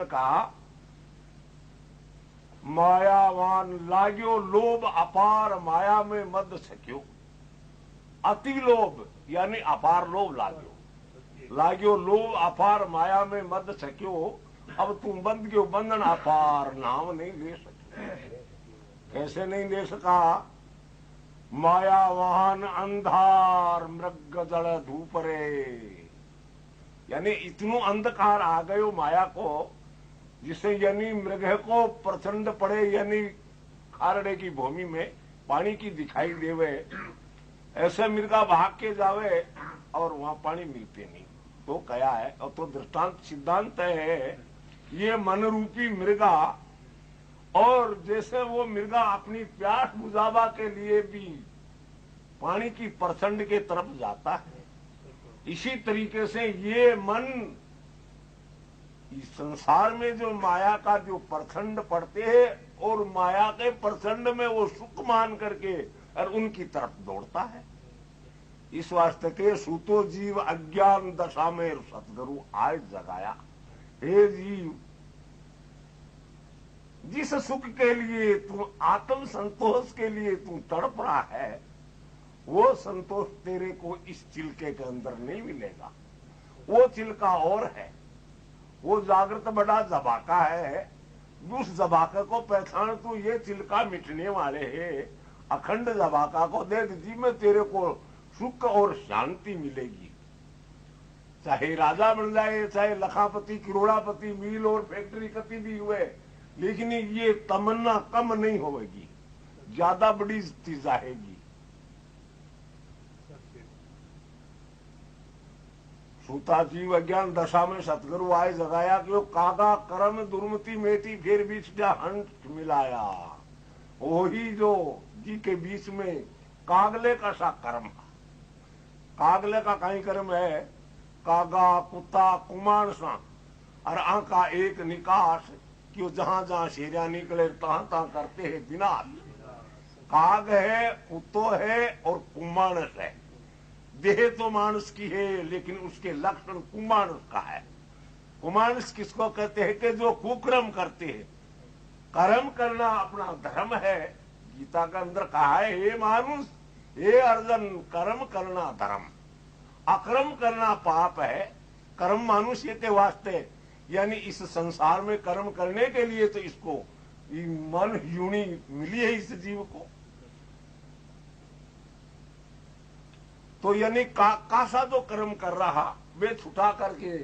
कहा मायावान लाग्यो लोभ अपार माया में मद सक्यो। अति लोभ यानी अपार लोभ लाग्यो लोभ अपार माया में मद सक्यो। अब तुम बंद क्यों बंधन अपार नाम नहीं ले सके। कैसे नहीं ले सका? मायावान अंधार मृग जड़ धूप रे, यानी इतनो अंधकार आ गयो माया को, जिसे यानी मृग को प्रचंड पड़े, यानी खारड़े की भूमि में पानी की दिखाई देवे, ऐसे मृगा भाग के जावे और वहां पानी मिलते नहीं। तो क्या है? और तो दृष्टांत सिद्धांत है ये मन रूपी मृगा। और जैसे वो मृगा अपनी प्यास बुझावा के लिए भी पानी की प्रचंड के तरफ जाता है, इसी तरीके से ये मन इस संसार में जो माया का जो प्रचंड पड़ते हैं और माया के प्रचंड में वो सुख मान करके और उनकी तरफ दौड़ता है। इस वास्ते के सूतो जीव अज्ञान दशा में सतगुरु आज जगाया। हे जीव, जिस सुख के लिए तू आत्म संतोष के लिए तू तड़प रहा है, वो संतोष तेरे को इस चिलके के अंदर नहीं मिलेगा। वो चिलका और है, वो जागृत बड़ा जबाका है। उस जबाका को पहचान तू, ये चिलका मिटने वाले है। अखंड जबाका को देख जी में तेरे को सुख और शांति मिलेगी। चाहे राजा बन जाए, चाहे लखापति करोड़ापति मिल और फैक्ट्री कति भी हुए, लेकिन ये तमन्ना कम नहीं होगी, ज्यादा बड़ी जाएगी। सूता जीव अज्ञान दशा में सतगुरु आए जगाया कि वो कागा कर्म दुर्मति मेटी फिर बीच जा हंस मिलाया। वही जो जी के बीच में कागले का सा कर्म, कागले का कहीं कर्म है, कागा कुत्ता कुमार सा और आंका एक निकास कि जहां जहां शेरिया निकले तहां तहां करते हैं विनाश। काग है, कुत्तो है और कुमानस है। देह तो मानस की है, लेकिन उसके लक्षण कुमानस का है। कुमानस किसको कहते हैं? कि जो कुकर्म करते हैं। कर्म करना अपना धर्म है। गीता के अंदर कहा है, हे मानुष, हे अर्जुन, कर्म करना धर्म, अकर्म करना पाप है। कर्म मनुष्य के वास्ते, यानी इस संसार में कर्म करने के लिए तो इसको मन यूनी मिली है इस जीव को। तो यानी कासा जो कर्म कर रहा वे छुटा करके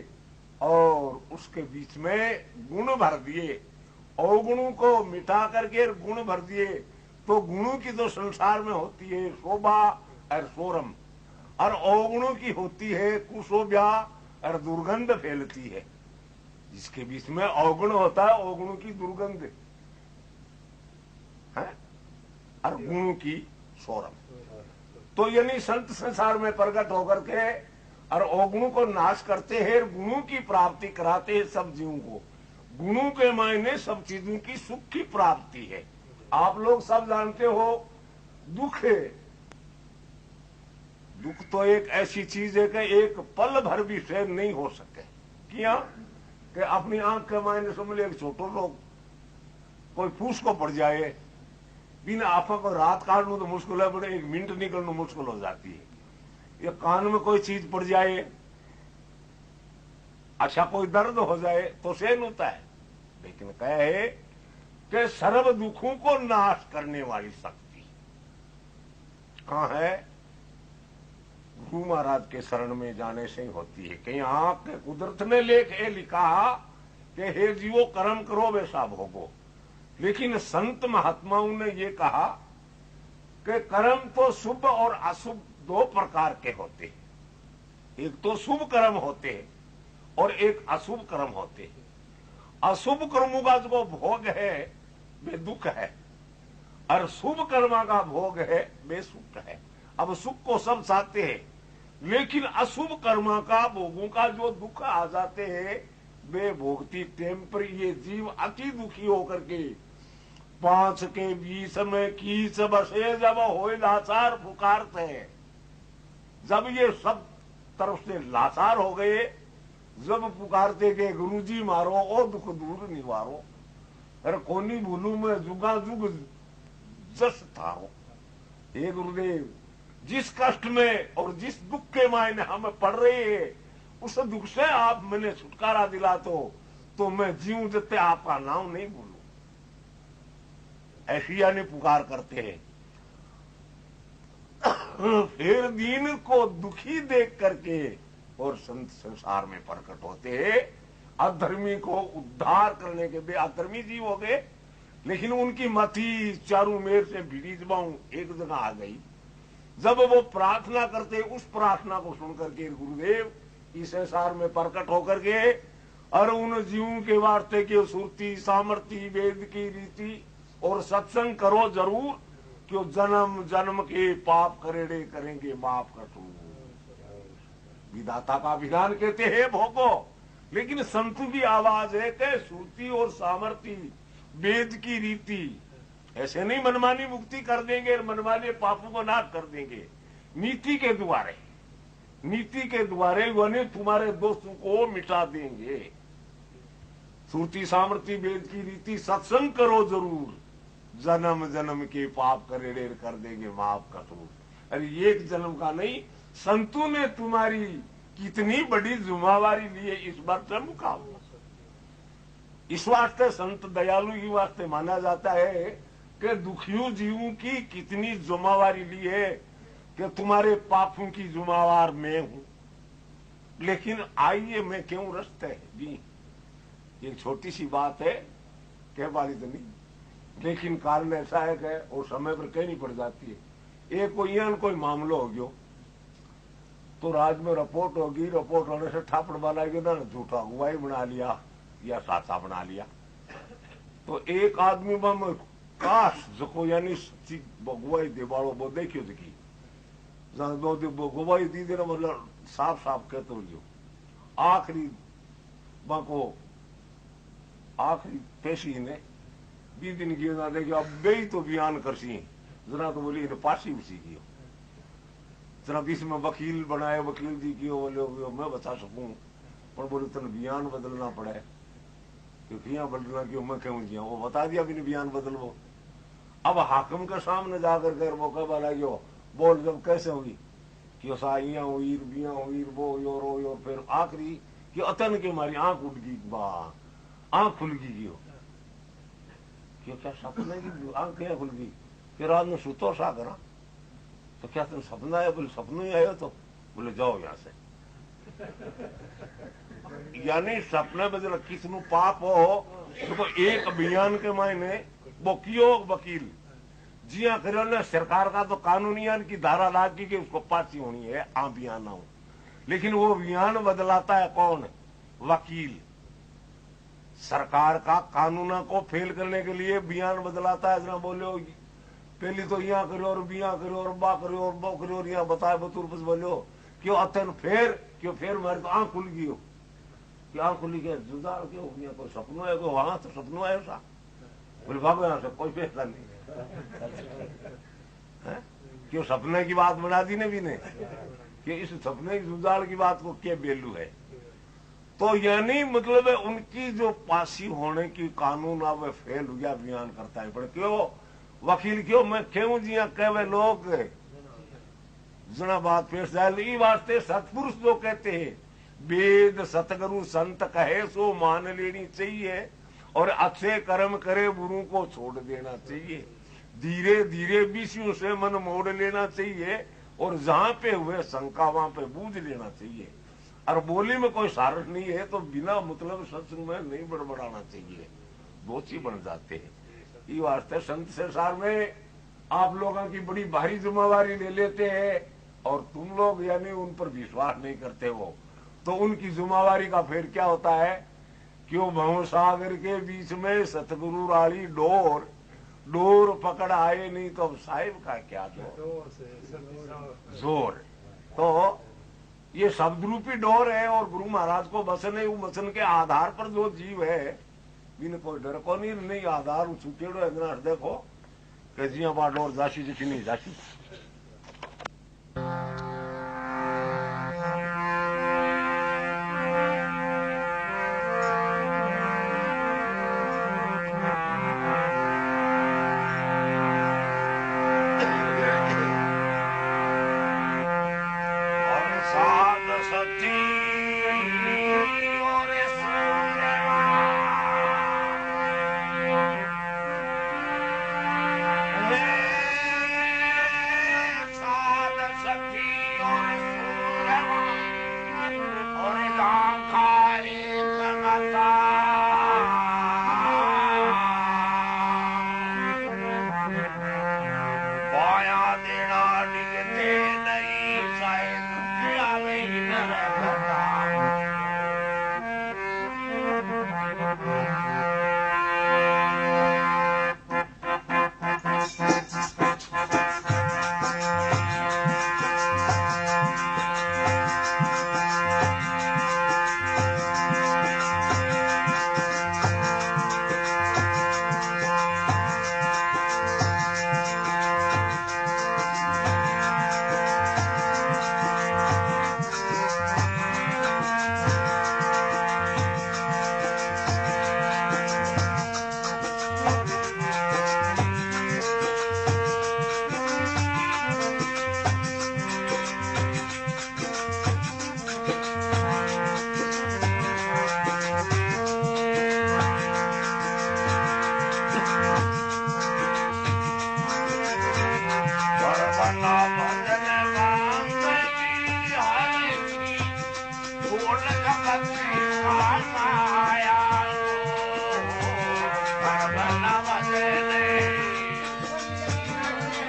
और उसके बीच में गुण भर दिए, अवगुणों को मिटा करके गुण भर दिए। तो गुणों की जो संसार में होती है शोभा और सोरम, और अवगुणों की होती है कुशोभ्या और दुर्गंध फैलती है। जिसके बीच में अवगुण होता है, अवगुणों की दुर्गंध है और गुणों की सोरम। तो यानी संत संसार में प्रकट होकर के और अवगुणों को नाश करते हैं, गुणों की प्राप्ति कराते हैं सब जीवों को। गुणों के मायने सब चीजों की सुख की प्राप्ति है। आप लोग सब जानते हो दुख है। दुख तो एक ऐसी चीज है कि एक पल भर भी सहन नहीं हो सके। क्या कि अपनी आंख के मायने समझ एक छोटो लोग कोई फूस को पड़ जाए, बिना आंखों को रात काटना तो मुश्किल है, बड़े एक मिनट निकलना मुश्किल हो जाती है। ये कान में कोई चीज पड़ जाए, अच्छा कोई दर्द हो जाए तो सहन होता है। लेकिन क्या है कि सर्व दुखों को नाश करने वाली शक्ति कहां है? गुरु महाराज के शरण में जाने से ही होती है। कहीं आंख के कुदरत ने लिखा कि हे जीवो कर्म करो वैसा भोगो। लेकिन संत महात्माओं ने ये कहा कि कर्म तो शुभ और अशुभ दो प्रकार के होते हैं। एक तो शुभ कर्म होते हैं और एक अशुभ कर्म होते हैं। अशुभ कर्मों का जो भोग है वे दुख है, और शुभ कर्म का भोग है वे सुख है। अब सुख को सब चाहते हैं, लेकिन अशुभ कर्म का भोगों का जो दुख आ जाते हैं वे भोगती टेम पर ये जीव अति दुखी होकर के पांच के बीच में कीच बसे जब हो लाचार पुकारते हैं। जब ये सब तरफ से लाचार हो गए जब पुकारते के गुरुजी मारो ओ दुख दूर निवारो, अरे कोनी भूलू में जुगा जुग जस थारो। हे गुरुदेव, जिस कष्ट में और जिस दुख के मायने हमें पड़ रही है, उस दुख से आप मैंने छुटकारा दिला तो मैं जीऊं जते आपका नाम नहीं भूलू। ऐसी यानी पुकार करते हैं। फिर दीन को दुखी देख करके और संत संसार में प्रकट होते हैं। अधर्मी को उद्धार करने के, अधर्मी जीव हो गए, लेकिन उनकी मति चारों मेर से भिड़ी जबाऊं एक जगह आ गई। जब वो प्रार्थना करते, उस प्रार्थना को सुनकर के गुरुदेव इस संसार में प्रकट होकर के और उन जीवों के वास्ते की सुरती सामर्थ्य वेद की रीति और सत्संग करो जरूर, क्यों जन्म जन्म के पाप करेड़े करेंगे माफ कर। विधाता का विधान कहते हैं भोगो, लेकिन संत की आवाज है कि श्रुति और सामर्थ्य वेद की रीति, ऐसे नहीं मनमानी मुक्ति कर देंगे, मनमाने पापों को नाश कर देंगे। नीति के द्वारे, नीति के द्वारे वने तुम्हारे दोस्तों को मिटा देंगे। श्रुति सामर्थ्य वेद की रीति सत्संग करो जरूर, जन्म जन्म के पाप करेड़े कर देंगे माफ कसूर। अरे एक जन्म का नहीं, संतों ने तुम्हारी कितनी बड़ी जिम्मेवारी ली है इस बार से मुकाबला। इस वास्ते संत दयालु ही वास्ते माना जाता है कि दुखियों जीवों की कितनी जिम्मेवारी ली है कि तुम्हारे पापों की जिम्मेवार मैं हूं। लेकिन आइए मैं क्यों रस्ते भी, एक छोटी सी बात है, कह वाली तो नहीं, लेकिन कारण ऐसा है कि और समय पर कहनी पड़ जाती है। एक कोई मामलो हो गयो तो राज में रिपोर्ट होगी, रिपोर्ट होने से ठापड़ वाला ना झूठा अगुवाई बना लिया या साचा बना लिया। तो एक आदमी बम काश जको यानी सच्ची अगुवाई देवाड़ो वो देखियो देखी गवाही दी देना, मतलब साफ साफ कहते हो आखिरी बाको आखिरी पेशी ने 20 दिन की देखियो अब बे तो बयान करसी जरा तो बोली पासी उसी की जरा बीच में वकील बनाए, वकील जी की बोले मैं बता सकूं, पर बोले तेन बयान बदलना पड़े क्योंकि यहाँ बदलना क्यों, मैं क्यों जिया, वो बता दिया भी बयान बदलवो। अब हाकिम के सामने जाकर कर वो कह वाला गयो बोल जब कैसे हुई कि साइया हुई बिया हुई वो योर फिर आखिरी कि अतन के मारी आंख उठ गई, बा आंख खुल गई क्यों क्या सपने की आंख क्या खुल गई कि रात में सुतो सा करा, तो क्या तुम सपना है, बोले सपनों ही आयो, तो बोले जाओ यहां से। यानी सपने में जरा किसनु पाप हो तो एक बयान के मायने वो कियो वकील जिया करो ना, सरकार का तो कानूनी की धारा लाग की उसको पासी होनी है आ बयान ना हो, लेकिन वो बयान बदलाता है कौन, वकील। सरकार का कानून को फेल करने के लिए बयान बदलाता है। जरा बोलो पहली तो यहाँ करो और बिया करो और बा करो और बो करो और यहाँ बताए बतूर बस बोलो क्यों अतन क्यों फेर मारे तो आंख खुल गई हो कि आंख खुली के जुदार क्यों यहाँ कोई सपनों है, कोई वहां तो सपनों है ऐसा, बोले भागो यहाँ से कोई फैसला नहीं है। क्यों सपने की बात बना दी ने भी ने कि इस सपने की जुदार की बात को क्या बेलू है। तो यानी मतलब उनकी जो पासी होने की कानून अब फेल हो गया, बयान करता है पर क्यों वकील क्यों मैं क्यों जिया कहे लोग जना बात पेश जाए वास्ते सतपुरुष जो कहते हैं वेद सतगुरु संत कहे सो मान लेनी चाहिए और अच्छे कर्म करे गुरु को छोड़ देना चाहिए, धीरे धीरे विषयों से मन मोड़ लेना चाहिए और जहां पे हुए शंका वहां पे बूझ लेना चाहिए। और बोली में कोई सारस नहीं है तो बिना मतलब सत्संग में नहीं बड़बड़ाना चाहिए, दोषी बन जाते हैं। ये वास्ते संत संसार में आप लोगों की बड़ी भारी जिम्मेवारी ले लेते हैं और तुम लोग यानी उन पर विश्वास नहीं करते हो, तो उनकी जिम्मेवारी का फिर क्या होता है, क्यों भव सागर के बीच में सतगुरु राली डोर डोर पकड़ आए नहीं तो अब साहिब का क्या जोर। तो ये शब्द रूपी डोर है और गुरु महाराज को वचन है, वो वचन के आधार पर जो जीव है बिन कोई डर को नहीं आधार चुकेड़ो है देखो कि जिया बा डोर जासी जी नहीं जासी।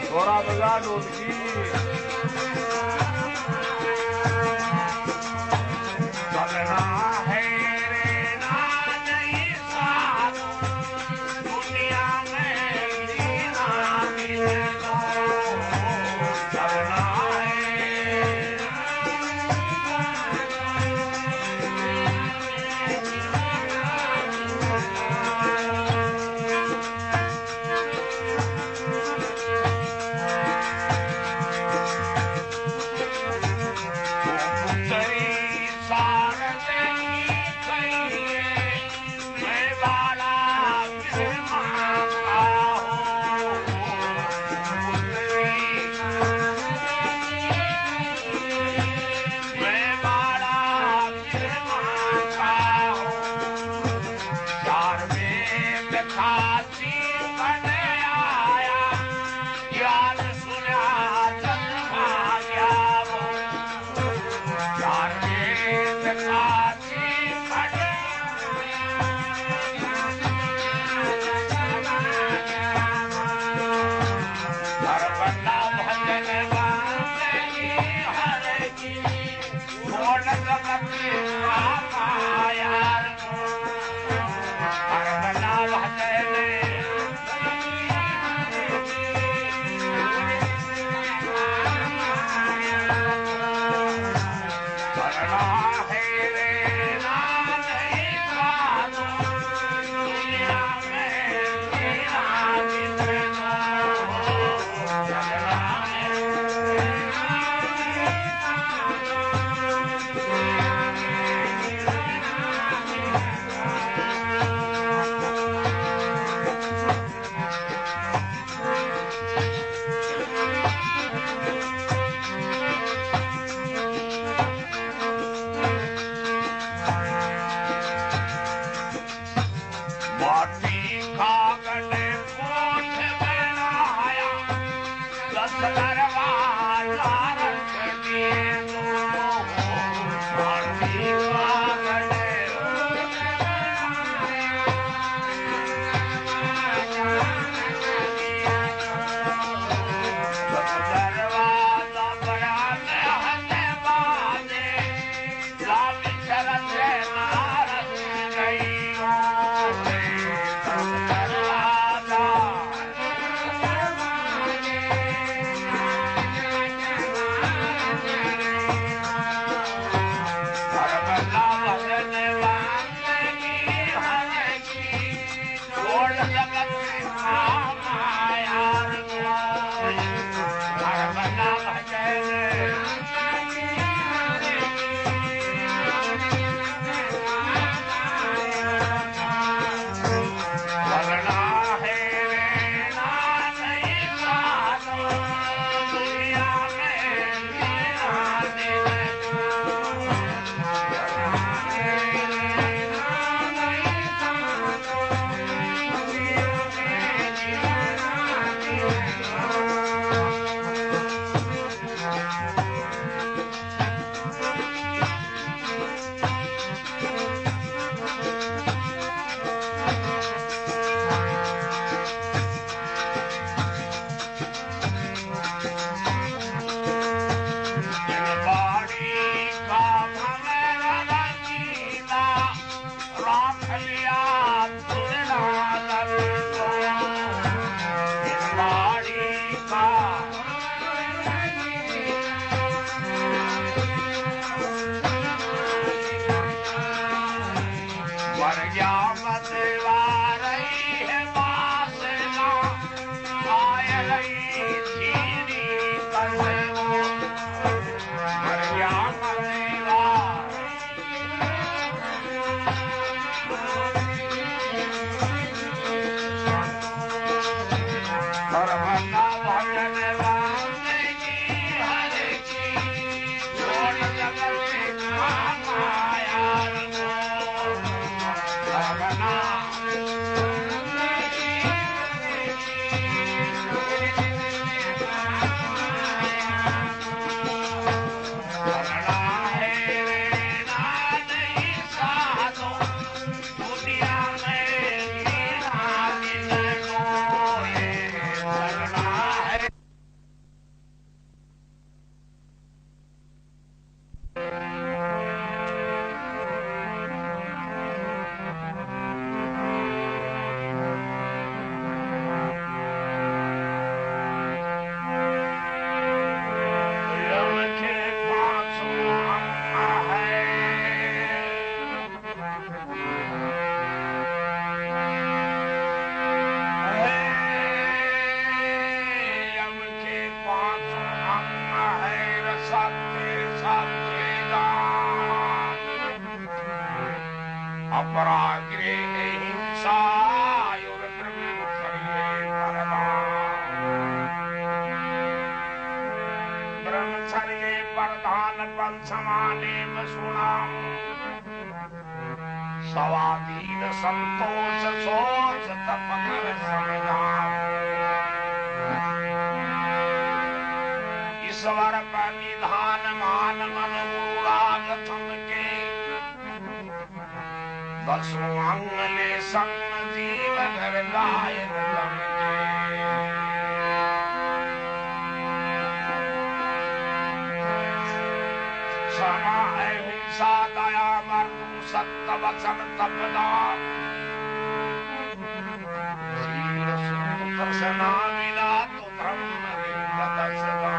थोड़ा बजा ढोलकी समाने में सुनाऊं स्वाधीन संतोष सोच तप कर समझाऊं ईश्वर का निधान मान मन गुरुराग थम के दसों अंगले संग जीव घर गाय रम क्षमा है हिंसा दया मर्दू सत्य वचन तपदा शील सुख तृष्णा विना तो ब्रह्म लिंग सदा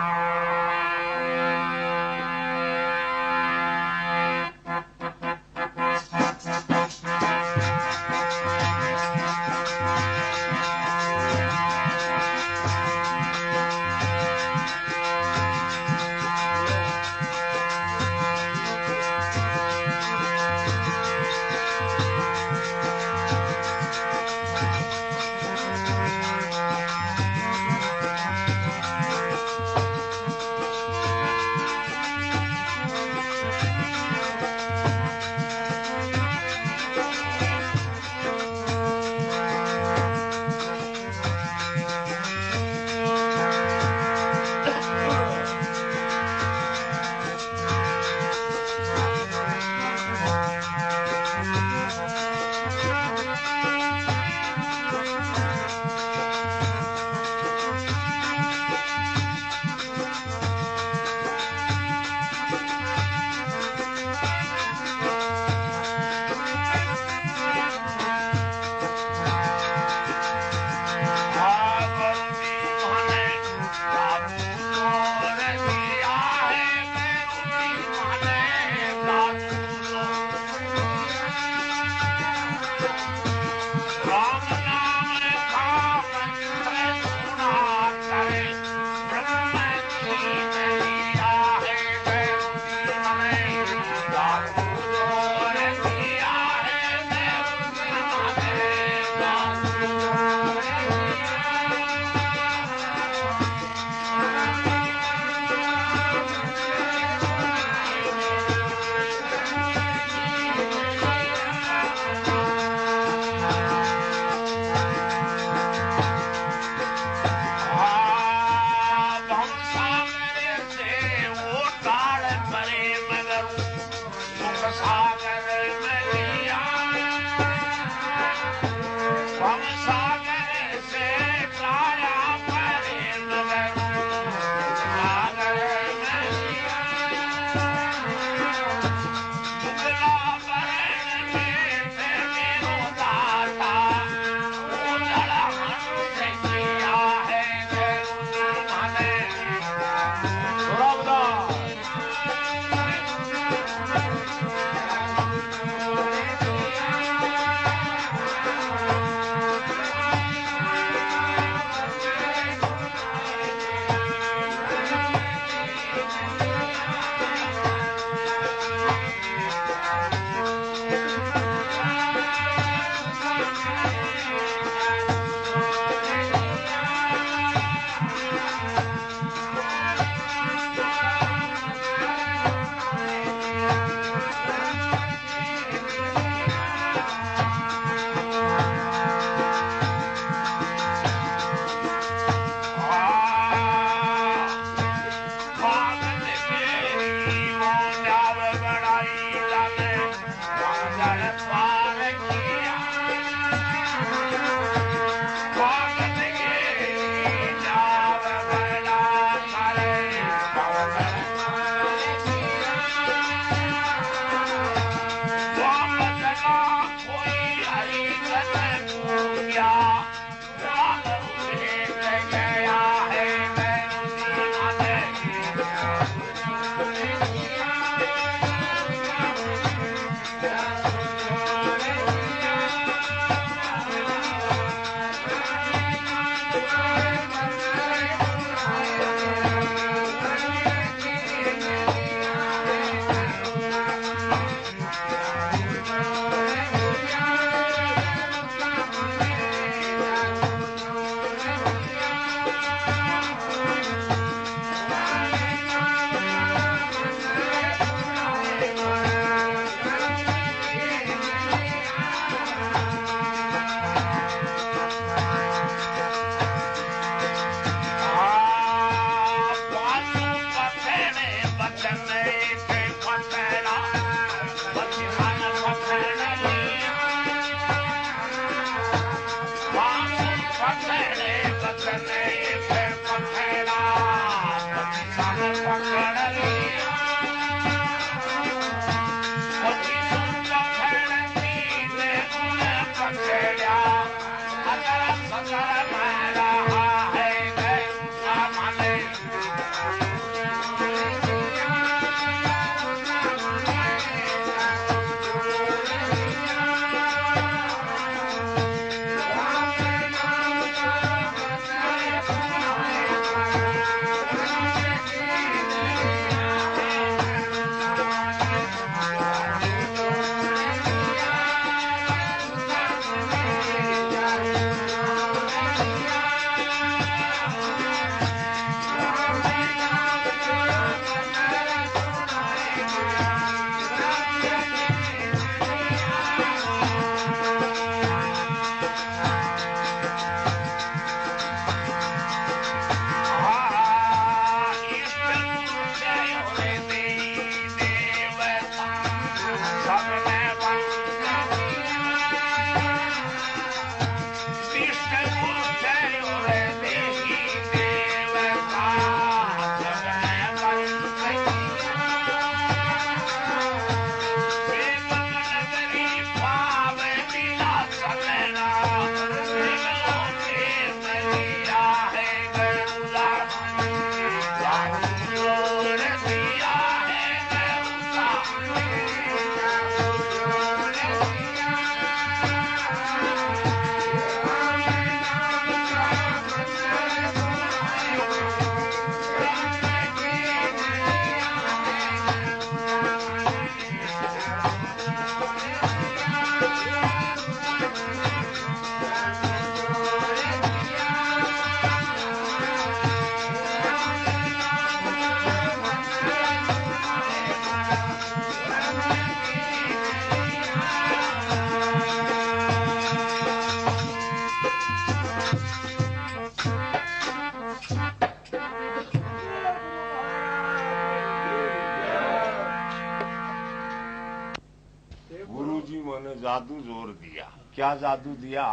जादू जोर दिया। क्या जादू दिया?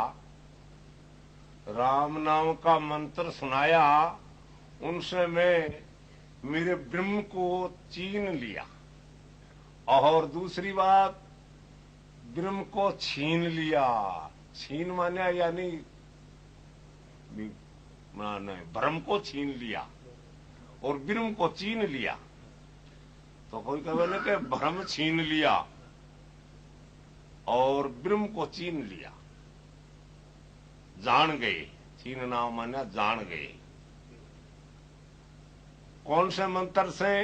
राम नाम का मंत्र सुनाया, उनसे मैं मेरे ब्रह्म को छीन लिया। और दूसरी बात, ब्रह्म को छीन लिया। छीन माने यानी भ्रम को छीन लिया और ब्रह्म को छीन लिया। तो कोई कहे ना कि भ्रम छीन लिया और ब्रह्म को छीन लिया, जान गए। छीनना माने जान गए। कौन से मंत्र से?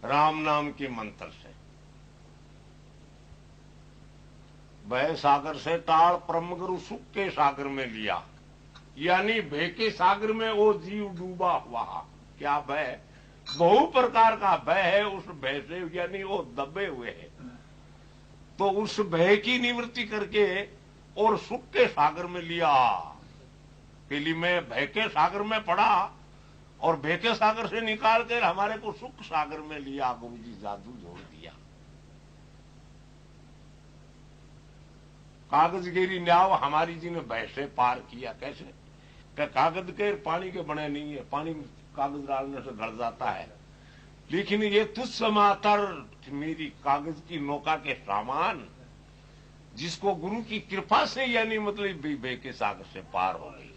राम नाम के मंत्र से। भय सागर से टाल परम गुरु सुख के सागर में लिया, यानी भय के सागर में वो जीव डूबा हुआ। क्या भय? बहु प्रकार का भय है उस भय से, यानी वो दबे हुए है। तो उस भय की निवृत्ति करके और सुख के सागर में लिया। पहली में भय के सागर में पड़ा और भय के सागर से निकाल कर हमारे को सुख सागर में लिया। गुरु जी जादू जोड़ दिया। कागजगिरी न्याव हमारी जी ने भय से पार किया। कैसे? कि कागज के पानी के बने नहीं है, पानी कागज डालने से गड़ जाता है, लेकिन ये तुच्छ मातर मेरी कागज की नौका के सामान, जिसको गुरु की कृपा से यानी मतलब भय के सागर से पार हो गई।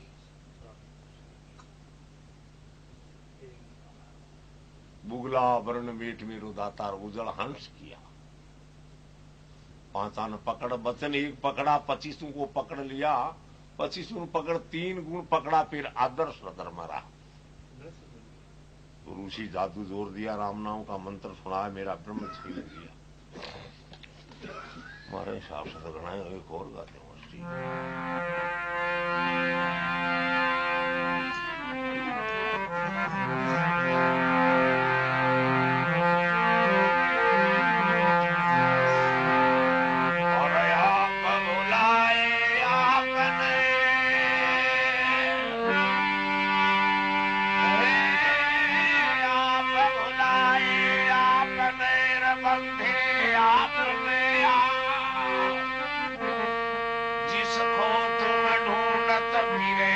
बुगला वर्ण मेट मेरो दातार उजल हंस किया। पांचा ने पकड़ बचन एक पकड़ा, 25 को पकड़ लिया। 25 पकड़ 3 गुण पकड़ा, फिर आदर्श धर्म रहा। तो ऋषि जादू जोर दिया, राम नाम का मंत्र सुना, मेरा ब्रह्म छीन दिया। हमारे हिसाब से तो गणा एक और गाते मस्ती। जिसको तुम ढूंढत फिरे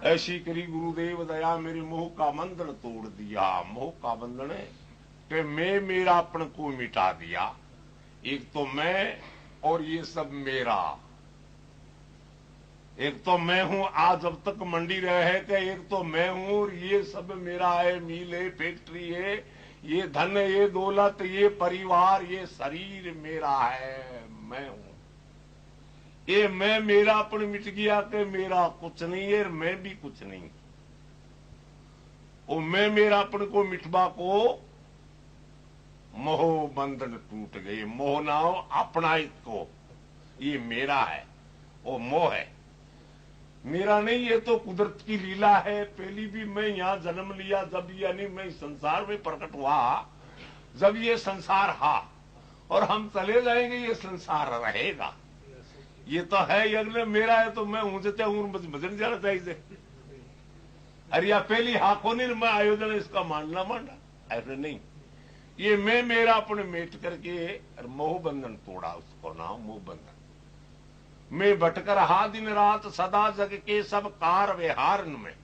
ऐसी करी गुरुदेव दया मेरे मोह का बंधन तोड़ दिया। मोह का बंधन है कि मैं मेरापन को मिटा दिया। एक तो मैं और ये सब मेरा। एक तो मैं हूं आज जब तक मंडी रहे है कि एक तो मैं हूं और ये सब मेरा है। मिल है, फैक्ट्री है, ये धन, ये दौलत, ये परिवार, ये शरीर मेरा है, मैं हूं। ये मैं मेरापन मिट गया कि मेरा कुछ नहीं है, मैं भी कुछ नहीं। वो मैं मेरापन को मिटवा को मोह बंधन टूट गए। मोह ना हो अपना को, ये मेरा है, वो मोह है। मेरा नहीं, ये तो कुदरत की लीला है। पहली भी मैं यहां जन्म लिया जब, यानी मैं संसार में प्रकट हुआ जब ये संसार हा, और हम चले जाएंगे, ये संसार रहेगा। ये तो है, अगले मेरा है तो मैं ऊंचते हूं भजन जाना चाहिए। अरे या पहली हाखों नहीं मैं आयोजन इसका मानना मानना, ऐसे नहीं। ये मैं मेरा अपने मेट करके मोह बंधन तोड़ा, उसको नाम मोह बंधन। मैं भटकर हा दिन रात सदा जग के सब कार व्यवहार में,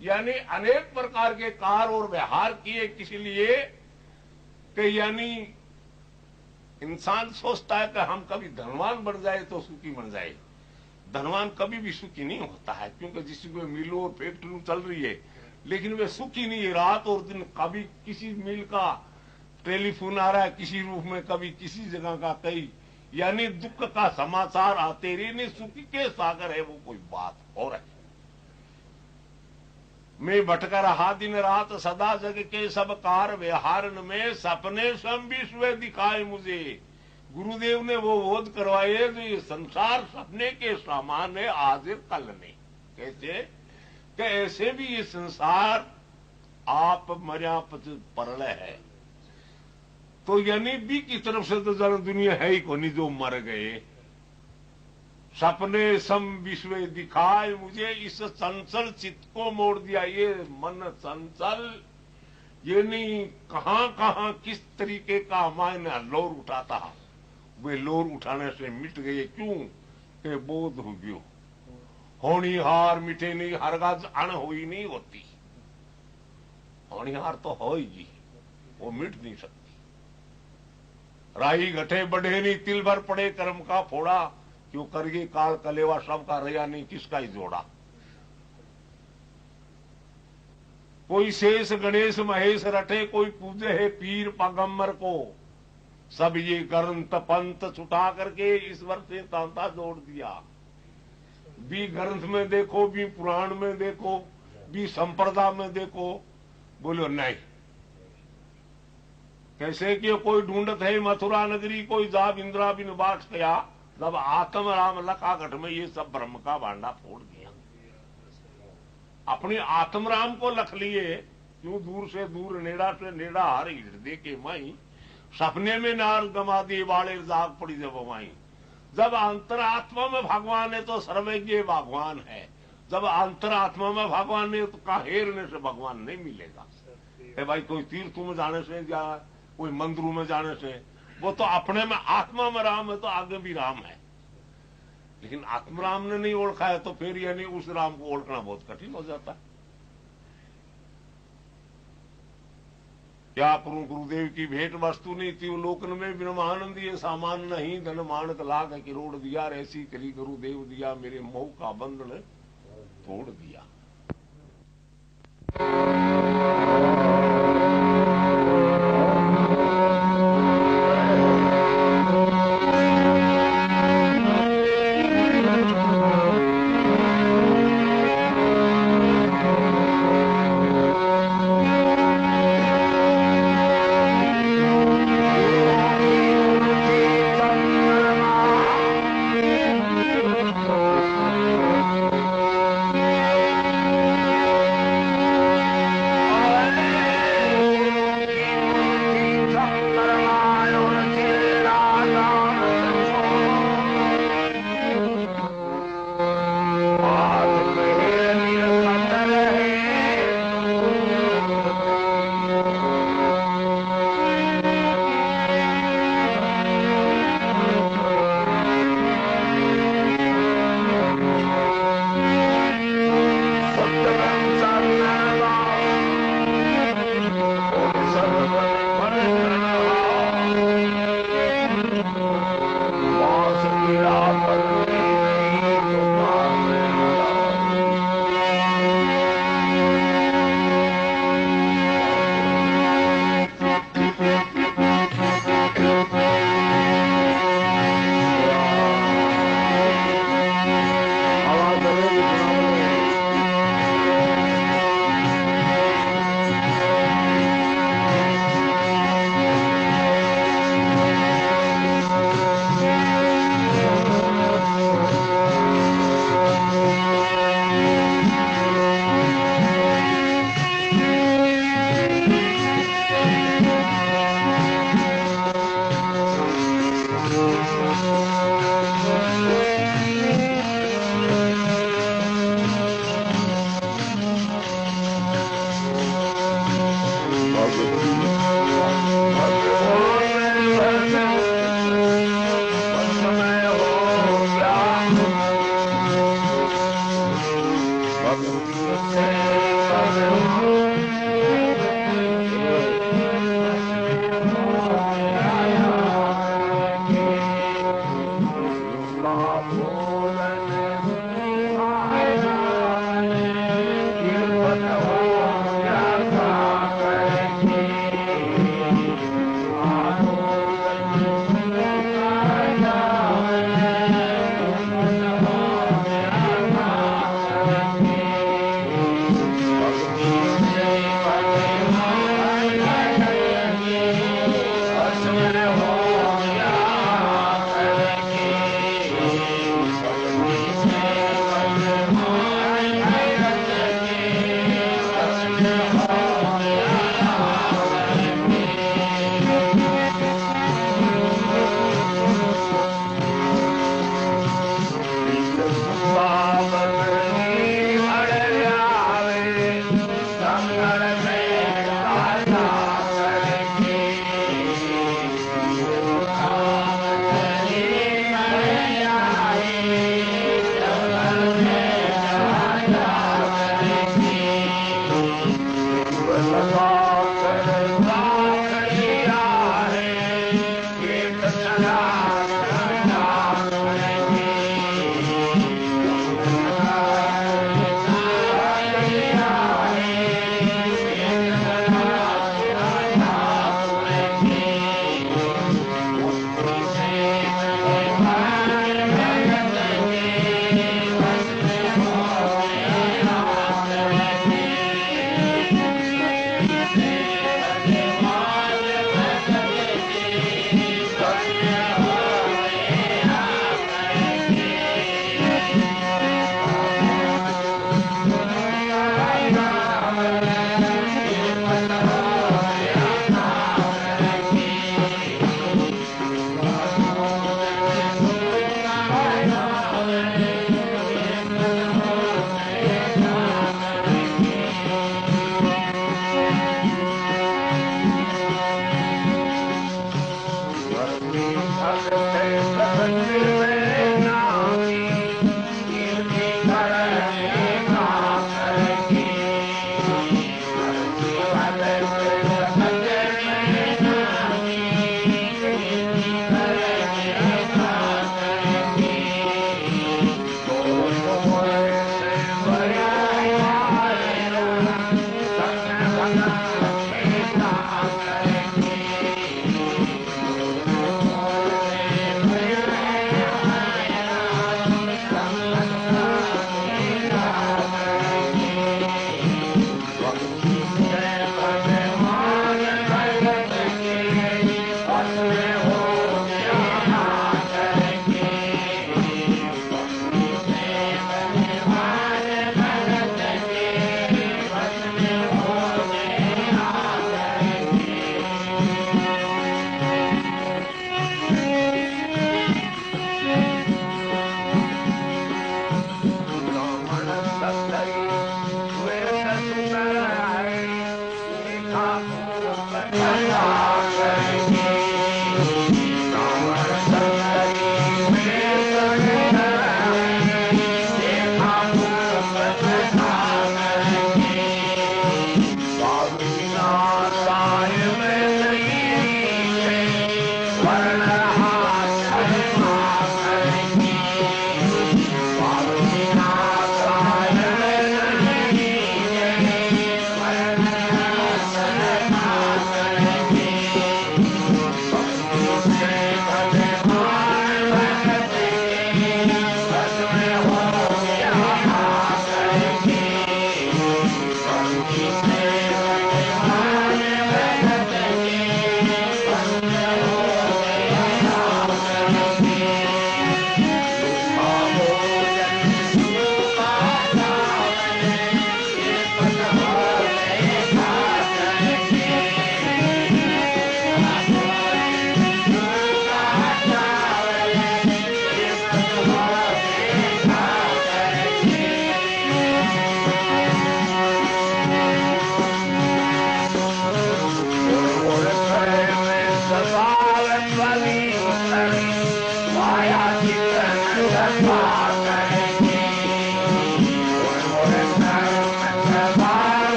यानी अनेक प्रकार के कार और व्यवहार किए किस लिए कि यानी इंसान सोचता है कि हम कभी धनवान बन जाए तो सुखी बन जाए। धनवान कभी भी सुखी नहीं होता है, क्योंकि जिसको मिलो और फैक्ट्री चल रही है, लेकिन वे सुखी नहीं है। रात और दिन कभी किसी मिल का टेलीफोन आ रहा है किसी रूप में, कभी किसी जगह का कई, यानी दुख का समाचार आते रहे। सुखी के सागर है वो कोई बात और है। मैं भटकर रहा दिन रात सदा जग के सब कार व्यवहार में, सपने सम विश्व दिखाए मुझे। गुरुदेव ने वो बोध करवाए जो ये संसार सपने के समान है, आज कल नहीं। कैसे कि ऐसे भी ये संसार आप मर्या परलय है, तो यानी बी की तरफ से तो जन दुनिया है ही कोनी जो मर गए। सपने सम विश्व दिखाए मुझे, इस चंचल चित्त को मोड़ दिया। ये मन चंचल, ये नहीं कहां कहां किस तरीके का मायने लोर उठाता, वे लोर उठाने से मिट गए। क्यों के बोध हो गयो। होनिहार मिटे नहीं, हरगाज अण हुई नहीं होती। होनिहार तो हो ही, वो मिट नहीं सकती। राही घटे बढ़े नहीं, तिल भर पड़े कर्म का फोड़ा। क्यों करगे काल कलेवा सबका रया नहीं, किसका ही जोड़ा। कोई शेष गणेश महेश रटे, कोई पूजे है पीर पैगंबर को। सब ये ग्रंथ पंथ छुटा करके ईश्वर से तांता जोड़ दिया। भी ग्रंथ में देखो, भी पुराण में देखो, भी संप्रदा में देखो, बोलो नहीं। कैसे कि कोई ढूंढत है मथुरा नगरी, कोई जाब इंदिरा बिन बाट गया। जब आत्म राम लखा घट में ये सब ब्रह्म का भांडा फोड़ दिया। अपने आत्म राम को लख लिए। क्यों दूर से दूर नेड़ा से नेड़ा हर हृदय के माई, सपने में नार गमा दिए वाले जाग पड़ी जब वहीं। जब अंतरात्मा में भगवान है तो सर्वज्ञ भगवान है। जब अंतरात्मा में भगवान है तो काहेरने से भगवान नहीं मिलेगा। भाई कोई तीर्थों में जाने से या कोई मंदिरों में जाने से, वो तो अपने में आत्मा में राम है तो आगे भी राम है। लेकिन आत्म राम ने नहीं ओळखा है तो फिर यानी उस राम को ओळखना बहुत कठिन हो जाता है। क्या करूं गुरुदेव की भेंट वस्तु नहीं थी लोकन में, ब्रह्मानंद ये सामान नहीं। धन मानक लाख किरोड़ दिया, ऐसी करी गुरुदेव दिया, मेरे मोह का बंधन तोड़ दिया।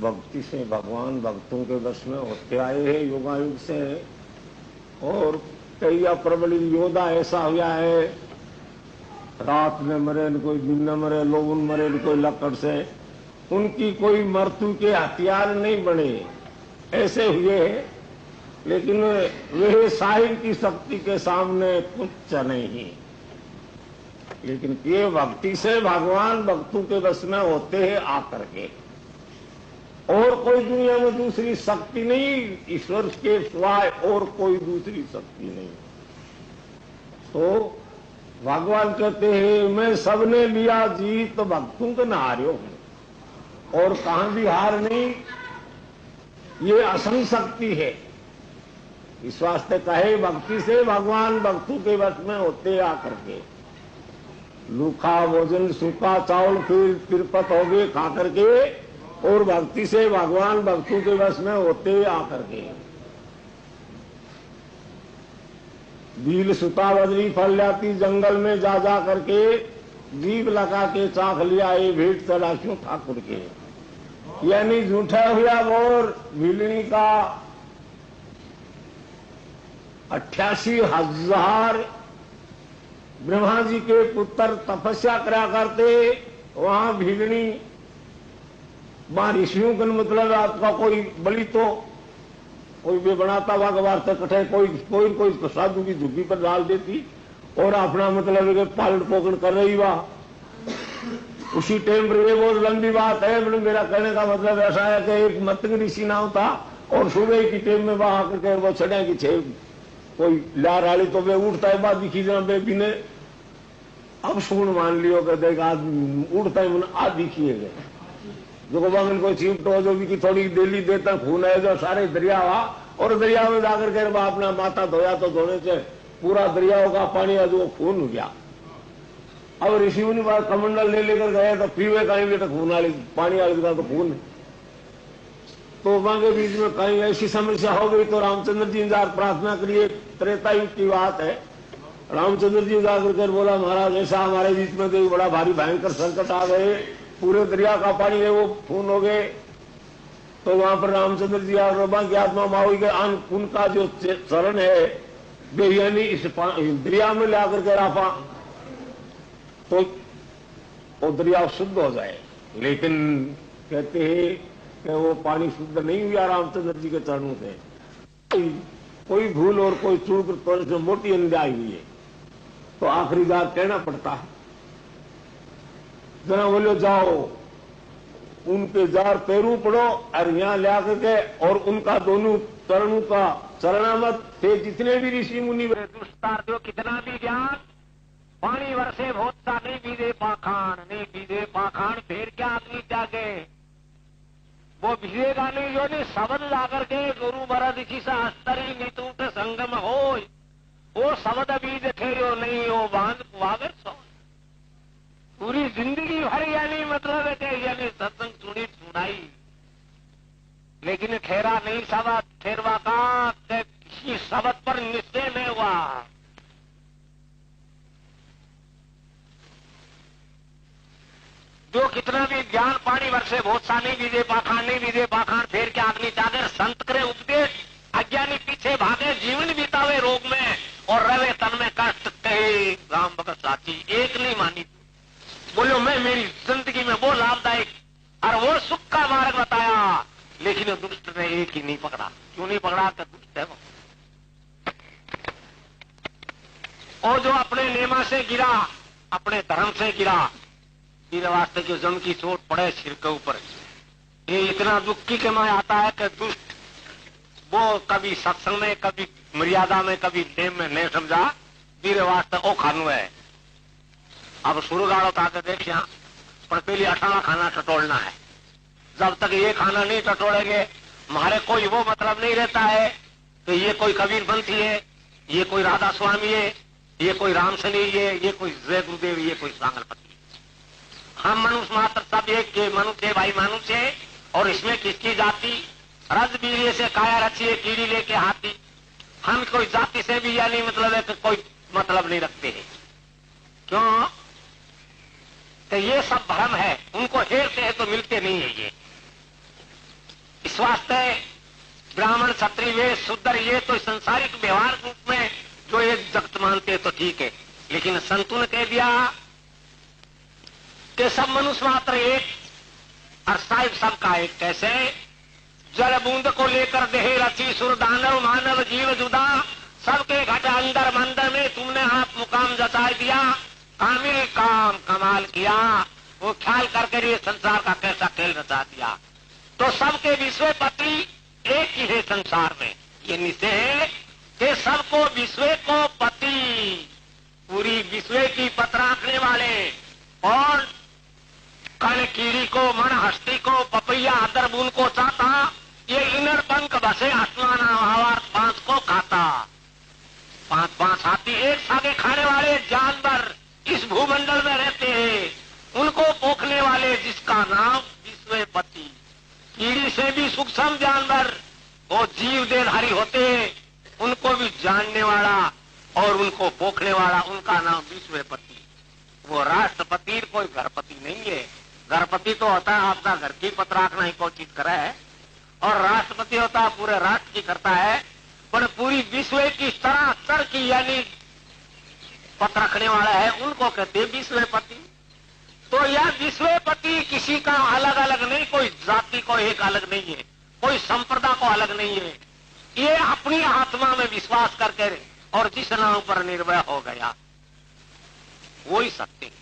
भक्ति से भगवान भक्तों के वश में होते आए हैं योगायुग से। और कई प्रबल योद्धा ऐसा हुआ है, रात में मरे न कोई दिन में मरे, लोगुन मरे न कोई लकड़ से, उनकी कोई मृत्यु के हथियार नहीं बने, ऐसे हुए। लेकिन वे साहिब की शक्ति के सामने कुछ नहीं। लेकिन ये भक्ति से भगवान भक्तों के वश में होते हैं आकर के। और कोई दुनिया में दूसरी शक्ति नहीं, ईश्वर के सिवाय और कोई दूसरी शक्ति नहीं। तो भगवान कहते हैं मैं सबने लिया जीत तो भक्तों के न हार्यो हूं, और कहां भी हार नहीं। ये असंग शक्ति है। इस वास्ते कहे भक्ति से भगवान भक्तों के वश में होते आकर के। लूखा भोजन सूखा चावल फिर तिरपत हो गए खा करके, और भक्ति से भगवान भक्तों के वश में होते आकर के। भील सुता बजरी फल जाती जंगल में जा जा करके, जीभ लगा के चाख लिया ये भेंट चला क्यों ठाकुर के। यानी झूठा हुआ और भीलनी का 88,000 ब्रह्मा जी के पुत्र तपस्या करा करते। वहां भीलनी वहां ऋषियों का मतलब आपका कोई बलि तो कोई भी बनाता वागवार तक कटे, कोई साधु की झुग्गी पर डाल देती और अपना मतलब पालन पोषण कर रही वह। उसी टाइम पर ये बहुत लंबी बात है, मतलब मेरा कहने का मतलब ऐसा है कि एक मतंग ऋषि नाम था, और सुबह की टाइम में वहां आकर के वो छड़े की छे कोई लार आली तो वे उठता है बात दिखी जना बे बिने। अब सुन मान लियो कर देगा उठता है आ दिखिए गए जो को कोई चिमटो जो भी थोड़ी डेली देता खून है जो सारे दरिया हुआ, और दरिया में जाकर के अपना माथा धोया तो धोने से पूरा दरियाओं का पानी आज वो खून हो गया। अब ऋषि मुनि बात कमंडल ले लेकर गए तो पीवे कहीं भी तो खून वाली पानी वाली का तो खून है। तो वहां के बीच में कहीं ऐसी समस्या हो गई तो रामचंद्र जी जार प्रार्थना करिए। त्रेता युग की बात है। रामचंद्र जी जाकर कर बोला महाराज ऐसा हमारे बीच में तो बड़ा भारी भयंकर संकट आ गए, पूरे दरिया का पानी है वो खून हो गए। तो वहां पर रामचंद्र जी और की आत्मा माओ के उनका जो चरण है बेहियानी इस दरिया में ला करके राफा तो वो दरिया शुद्ध हो जाए। लेकिन कहते हैं कि वो पानी शुद्ध नहीं हुआ रामचंद्र जी के चरणों से। कोई भूल और कोई चूक तो मोटी अन्याय हुई है, तो आखिरी बार कहना पड़ता है। जना बोलो जाओ उनके जार पैरू पड़ो और यहां ला करके और उनका दोनों चरणों का चरणामत थे जितने भी ऋषि मुनि दुष्टार जो कितना भी ज्ञान पानी वर्षे बहुत सा नहीं बीजे पाखान, नहीं बीजे पाखान फिर क्या आदमी त्यागे वो भिजेगा नहीं। जो नहीं शब्द लाकर के गुरु महाराज जी से अस्तरी नितूट संगम हो वो शब्द बीज ठेरो नहीं हो बांध वागर सो पूरी जिंदगी भर यानी मतलब है यानी सत्संग सुनी सुनाई, लेकिन ठहरा नहीं शब्द ठहरवा का किसी शब्द पर निश्चय में हुआ। जो कितना भी ज्ञान पानी वर्षे बहुत सा नहीं बीजे पाखान, नहीं बीजे पाखान फिर के आदमी चादर संत करे उपदेश अज्ञानी पीछे भागे जीवन बितावे रोग में और रवे तन में कष्ट कहे राम भगत साची एक नहीं मानी। बोलो मैं मेरी जिंदगी में वो लाभदायक और वो सुख का मार्ग बताया, लेकिन दुष्ट ने एक ही नहीं पकड़ा। क्यों नहीं पकड़ा? तो दुष्ट है वो। और जो अपने नेमा से गिरा, अपने धर्म से गिरा, इस वास्ते जो जम की चोट पड़े सिर के ऊपर, ये इतना दुख की कमाई आता है कि दुष्ट वो कभी सत्संग में, कभी मर्यादा में, कभी नेम में नहीं समझा, मेरे वास्ते ओ खानू है। अब शुरू गाड़ो ताकत देखिए, पर पहले अठाना खाना टटोलना है। जब तक ये खाना नहीं टटोलेंगे हमारे कोई वो मतलब नहीं रहता है कि ये कोई कबीर पंथी है, ये कोई राधा स्वामी है, ये कोई राम शनि है, ये कोई जय गुरुदेव, ये कोई सांगलपति। हम मनुष्य मात्र सब एक के मनुष्य भाई मनुष्य है, और इसमें किसकी जाति रज बीरे से काया रची है कीड़ी लेके हाथी। हम कोई जाति से भी यानी मतलब है कि कोई मतलब नहीं रखते हैं। क्यों? तो ये सब भ्रम है, उनको हेरते हैं तो मिलते नहीं है। ये क्षत्रिय वेश शूद्र ये तो संसारिक व्यवहार रूप में जो एक जगत मानते तो ठीक है, लेकिन संतों ने कह दिया कि सब मनुष्य मात्र एक और साहिब सबका एक। कैसे? जल बूंद को लेकर देह रची सुर दानव मानव जीव जुदा, सबके घट अंदर मंदर में तुमने आप मुकाम जता दिया, कामिल काम कमाल किया। वो ख्याल करके ये संसार का कैसा खेल रचा दिया। तो सबके विश्वपति एक ही है संसार में, ये निश्चय है कि सबको विश्व को पति, पूरी विश्व की पत रखने वाले, और कण कीड़ी को मन हस्ती को पपैया अदरबून को चाहता, ये इनर पंख बसे आत्माना भावार्थ पांच को खाता। पांच पांच हाथी एक सागे खाने वाले जानवर इस भूमंडल में रहते हैं, उनको पोखने वाले जिसका नाम विश्वपति। कीड़ी से भी सूक्ष्म जानवर वो जीव देहधारी होते हैं, उनको भी जानने वाला और उनको पोखने वाला, उनका नाम विश्वपति। वो राष्ट्रपति कोई घरपति नहीं है। घरपति तो होता है अपना घर की पत रखना ही कोई चीज करे है, और राष्ट्रपति होता है पूरे राष्ट्र की करता है, पर पूरी विश्व की सरासर की यानी पत रखने वाला है, उनको कहते हैं विश्वपति। तो यह विश्वपति किसी का अलग अलग नहीं, कोई जाति को एक अलग नहीं है, कोई संप्रदाय को अलग नहीं है। ये अपनी आत्मा में विश्वास करके और जिस नाम पर निर्भय हो गया वही सत्य है।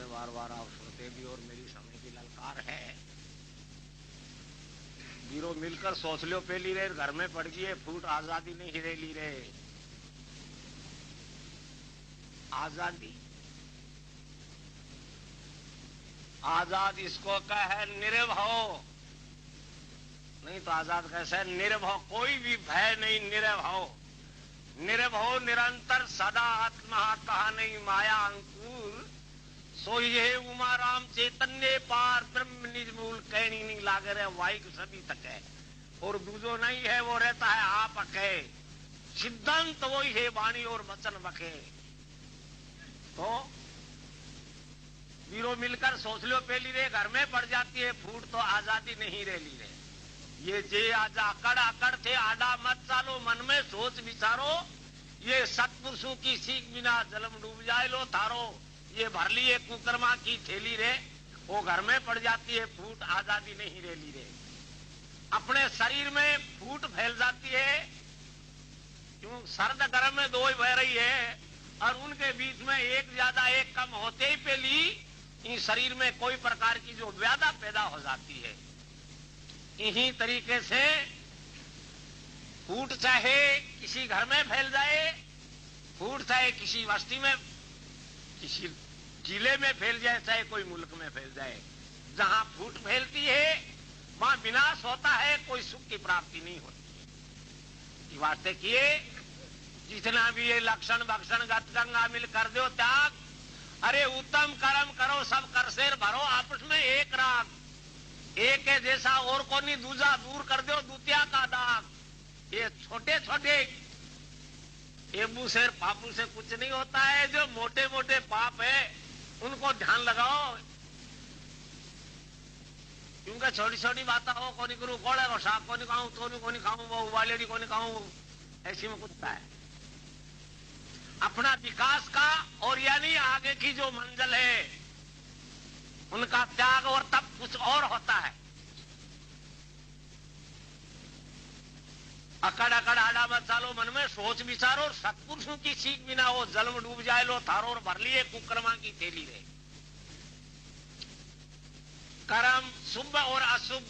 बार बार आप सुनते भी और मेरी समय की ललकार है। गिरो मिलकर सोच लो पहली रे घर में पड़ गई है फूट आजादी नहीं हिरे ली रे। आजादी आजाद इसको कहे निर्भव, नहीं तो आजाद कैसे है? निर्भव, कोई भी भय नहीं, निर्भव। निर्भव निरंतर सदा आत्मा कहा नहीं माया अंकुर, सोई है उमा राम चैतन्य पार ब्रह्म निर्मूल, कहनी नहीं लागे रहे वाइक सभी तक है। और दूजो नहीं है वो रहता है आप अके, सिद्धांत वही है वाणी और वचन बखे। तो वीरो मिलकर सोच लो पहली रे, घर में पड़ जाती है फूट तो आजादी नहीं रह ली रे। ये जे आज अकड़ अकड़ थे आडा मत चालो, मन में सोच विचारो, ये सत्पुरुषों की सीख बिना जलम डूब जाए लो थारो। ये भर लिए कुकर्मा की थैली रे, वो घर में पड़ जाती है फूट, आजादी नहीं रह ली रे। अपने शरीर में फूट फैल जाती है, क्यों? सर्द गर्म में दो ही बह रही है, और उनके बीच में एक ज्यादा एक कम होते ही पहली इस शरीर में कोई प्रकार की जो व्याधा पैदा हो जाती है। इन्हीं तरीके से फूट चाहे किसी घर में फैल जाए, फूट चाहे किसी बस्ती में, किसी जिले में फैल जाए, चाहे कोई मुल्क में फैल जाए, जहां फूट फैलती है वहां विनाश होता है, कोई सुख की प्राप्ति नहीं होती। वास्ते किए जितना भी ये लक्षण बक्षण गत गंगा मिल कर दो त्याग, अरे उत्तम कर्म करो सब कर शेर भरो, आपस में एक राग, एक है जैसा और को नहीं, दूजा दूर कर दो दूतिया का दाग। ये छोटे छोटे एबू शेर पापू से कुछ नहीं होता है, जो मोटे मोटे पाप है उनको ध्यान लगाओ, क्योंकि छोटी छोटी बातें हो, कोनी करूं कोड़े को शाक कोनी खाऊं, तो कोनी खाऊं, वो उबालेड़ी कोनी खाऊं, ऐसी में कुछ है। अपना विकास का और यानी आगे की जो मंजिल है उनका त्याग और तब कुछ और होता है। अकड़ अकड़ आड़ा मत चालो, मन में सोच विचारो, सत्पुरुषों की सीख बिना वो जल में डूब जाए लो थारो, और भर लिए कुकर्मा की थैली रे। कर्म शुभ और अशुभ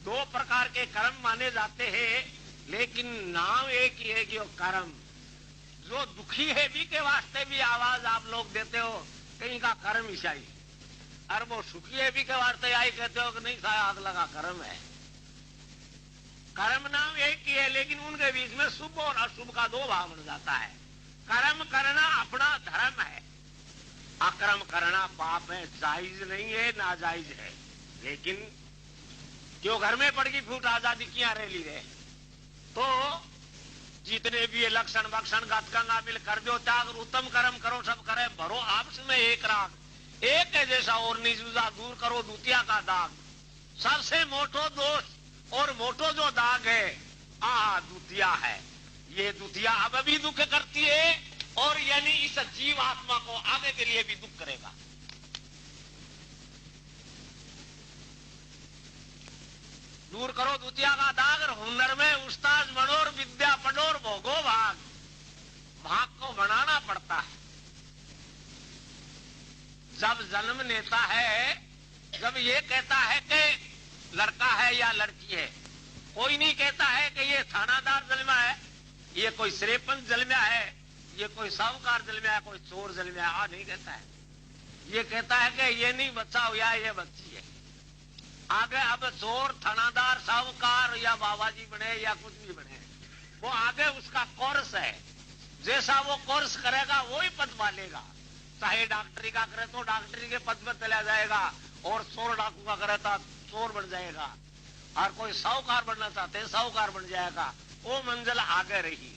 दो प्रकार के कर्म माने जाते हैं, लेकिन नाम एक ही है कि वो कर्म। जो दुखी है भी के वास्ते भी आवाज आप लोग देते हो कहीं का कर्म ईसाई, और वो सुखी है भी के वास्ते आई कहते हो कि नहीं साया आग लगा कर्म है। कर्म नाम एक ही है, लेकिन उनके बीच में शुभ और अशुभ का दो भाव बन जाता है। कर्म करना अपना धर्म है, अकर्म करना पाप है, जायज नहीं है, नाजायज है। लेकिन क्यों घर में पड़ गई फूट, आजादी क्या रह ली रहे। तो जितने भी ये लक्षण बक्षण गंगा मिल कर दो त्याग, उत्तम कर्म करो सब करे भरो, आपस में एक राग, एक है जैसा और निजूजा दूर करो दूतिया का दाग। सबसे मोटो दोष और मोटो जो दाग है दूतिया है। ये दूतिया अब भी दुख करती है, और यानी इस जीव आत्मा को आगे के लिए भी दुख करेगा। दूर करो दूतिया का दाग, हुनर में उस्ताद बनोर, विद्या पढ़ोर, भोगो भाग। भाग को बनाना पड़ता है। जब जन्म लेता है, जब ये कहता है कि लड़का है या लड़की है, कोई नहीं कहता है कि ये थानादार जन्मा है, ये कोई श्रेपन जन्मा है, ये कोई साहूकार जन्मा है, कोई चोर जन्मा है, नहीं कहता है। ये कहता है कि ये नहीं बच्चा हुआ, ये बच्ची है। आगे अब चोर थानादार साहूकार या बाबाजी बने या कुछ भी बने, वो आगे उसका कोर्स है। जैसा वो कोर्स करेगा वो ही पद पालेगा। चाहे डॉक्टरी का करे तो डॉक्टरी के पद पर चला जाएगा, और चोर डाकू का करे तो चोर बन जाएगा, और कोई साहूकार बनना चाहते साहूकार बन जाएगा। वो मंजिल आगे रही।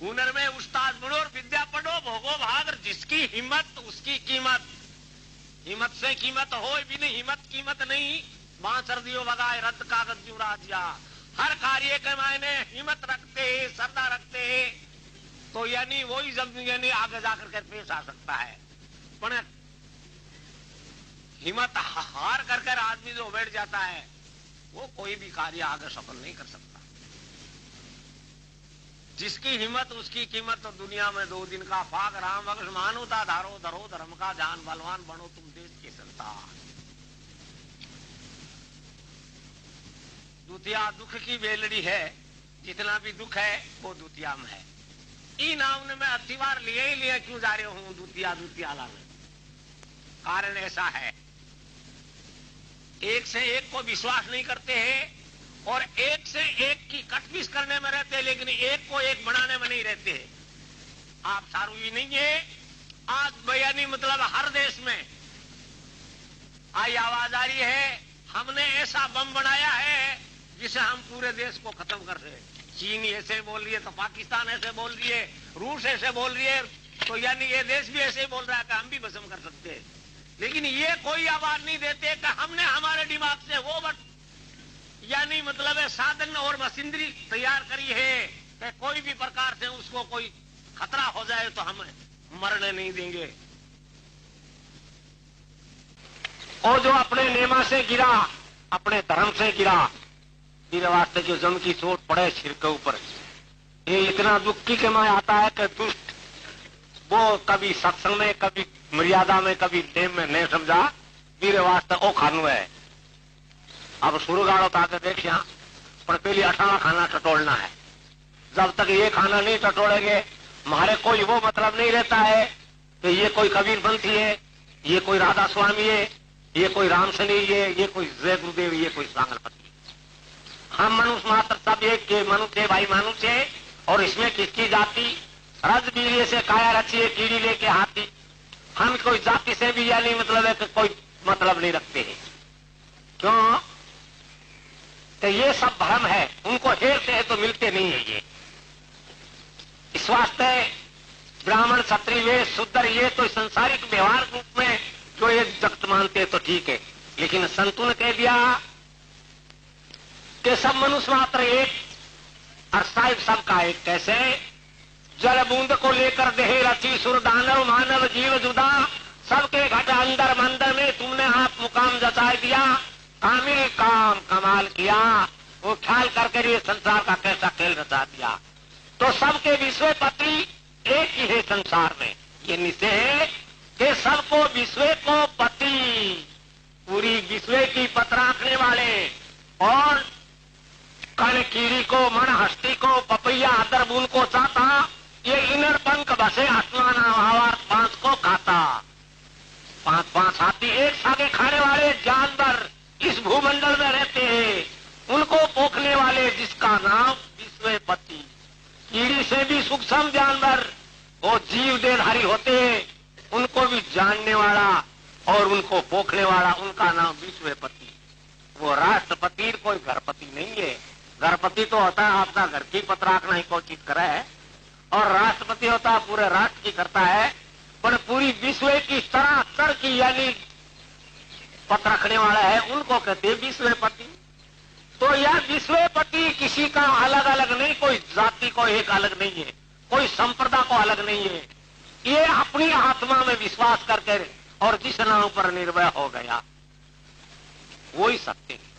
हुनर में उस्ताद बनो और विद्या पढ़ो, भोगो भाग। जिसकी हिम्मत उसकी कीमत, हिम्मत से कीमत हो भी नहीं, हिम्मत कीमत नहीं। मां सर्दियों बगाए रद्द कागज जुराजिया। हर कार्य के मायने हिम्मत रखते हैं, श्रद्धा रखते हैं, तो यानी वही जब यानी आगे जाकर के पेश आ सकता है। पर हिम्मत हार कर कर आदमी जो बैठ जाता है, वो कोई भी कार्य आगे सफल नहीं कर सकता। जिसकी हिम्मत उसकी कीमत, तो दुनिया में 2 दिन का फाक। राम बख्श मानुता धारो धरो धर्म का जान, बलवान बनो तुम देश के संतान। द्वितीया दुख की बेलड़ी है, जितना भी दुख है वो द्वितीया में है। की नाव ने मैं 80 बार लिए ही लिए क्यों जा रहे हूं दूतियाला में? कारण ऐसा है, एक से एक को विश्वास नहीं करते हैं और एक से एक की कटपीस करने में रहते हैं, लेकिन एक को एक बनाने में नहीं रहते हैं। आप सारू ही नहीं है, आज बयानी मतलब हर देश में आई आवाज आ रही है, हमने ऐसा बम बनाया है जिसे हम पूरे देश को खत्म कर रहे हैं। चीन ऐसे बोल रही है तो पाकिस्तान ऐसे बोल रही है, रूस ऐसे बोल रही है, तो यानी ये देश भी ऐसे ही बोल रहा है कि हम भी भस्म कर सकते हैं। लेकिन ये कोई आवाज नहीं देते कि हमने हमारे दिमाग से वो यानी मतलब है साधन और मशीनरी तैयार करी है कि कोई भी प्रकार से उसको कोई खतरा हो जाए तो हम मरने नहीं देंगे। और जो अपने नेमा से गिरा, अपने धर्म से गिरा, मेरे वास्ते जो जम की चोट पड़े सिर के ऊपर, ये इतना दुखी के में आता है कि दुष्ट वो कभी सत्संग में, कभी मर्यादा में, कभी नेम में नहीं समझा, मेरे वास्ते ओ खानू है। अब शुरू गाड़ो ताकि देखिया, पर पहले 18 खाना टटोलना है। जब तक ये खाना नहीं टटोलेंगे हमारे कोई वो मतलब नहीं रहता है कि ये कोई कबीर पंथी है, ये कोई राधा स्वामी है, ये कोई राम शनि है, ये कोई जय गुरुदेव, ये कोई सांगलपति। हम मनुष्य मात्र सब एक के मनुष्य भाई मनुष्य है, और इसमें किसकी जाति रज बीरिये से काया रची है, कीड़ी लेके हाथी। हम कोई जाति से भी यानी मतलब है कि कोई मतलब नहीं रखते हैं। क्यों? तो ये सब भ्रम है, उनको हेरते हैं तो मिलते नहीं है। ये इस वास्ते ब्राह्मण क्षत्रिय वे शूद्र ये तो संसारिक व्यवहार रूप में जो ये जगत मानते हैं तो ठीक है, लेकिन संतों ने कह दिया कि सब मनुष्य मात्र एक और साहिब सबका एक। कैसे? जल बूंद को लेकर देह रची सुर दानव मानव जीव जुदा, सबके घट अंदर मंदर में तुमने आप मुकाम जचा दिया, कामिल काम कमाल किया। वो ख्याल करके ये संसार का कैसा खेल रचा दिया। तो सबके विश्वपति एक ही है संसार में, ये निश्चय है कि सबको विश्व को पति, पूरी विश्व की पत रखने वाले, और कण कीड़ी को, मन हस्ती को, पपैया अदर बूंद को चाहता, ये इनर पंख बसे आत्माना आवाज 5 को खाता। 5 हाथी एक सागे खाने वाले जानवर इस भूमंडल में रहते हैं, उनको पोखने वाले जिसका नाम विश्वपति। कीड़ी से भी सूक्ष्म जानवर वो जीव देहधारी होते हैं, उनको भी जानने वाला और उनको पोखने वाला, उनका नाम विश्वपति। वो राष्ट्रपति कोई घरपति नहीं है। घरपति तो होता है अपना घर की पत रखना ही कोशिश करे है, और राष्ट्रपति होता है पूरे राष्ट्र की करता है, पर पूरी विश्व की सरासर की यानी पत रखने वाला है, उनको कहते हैं विश्वपति। तो यह विश्वपति किसी का अलग अलग नहीं, कोई जाति को एक अलग नहीं है, कोई संप्रदाय को अलग नहीं है। ये अपनी आत्मा में विश्वास करके और जिस नाम पर निर्भय हो गया वो ही सत्य है।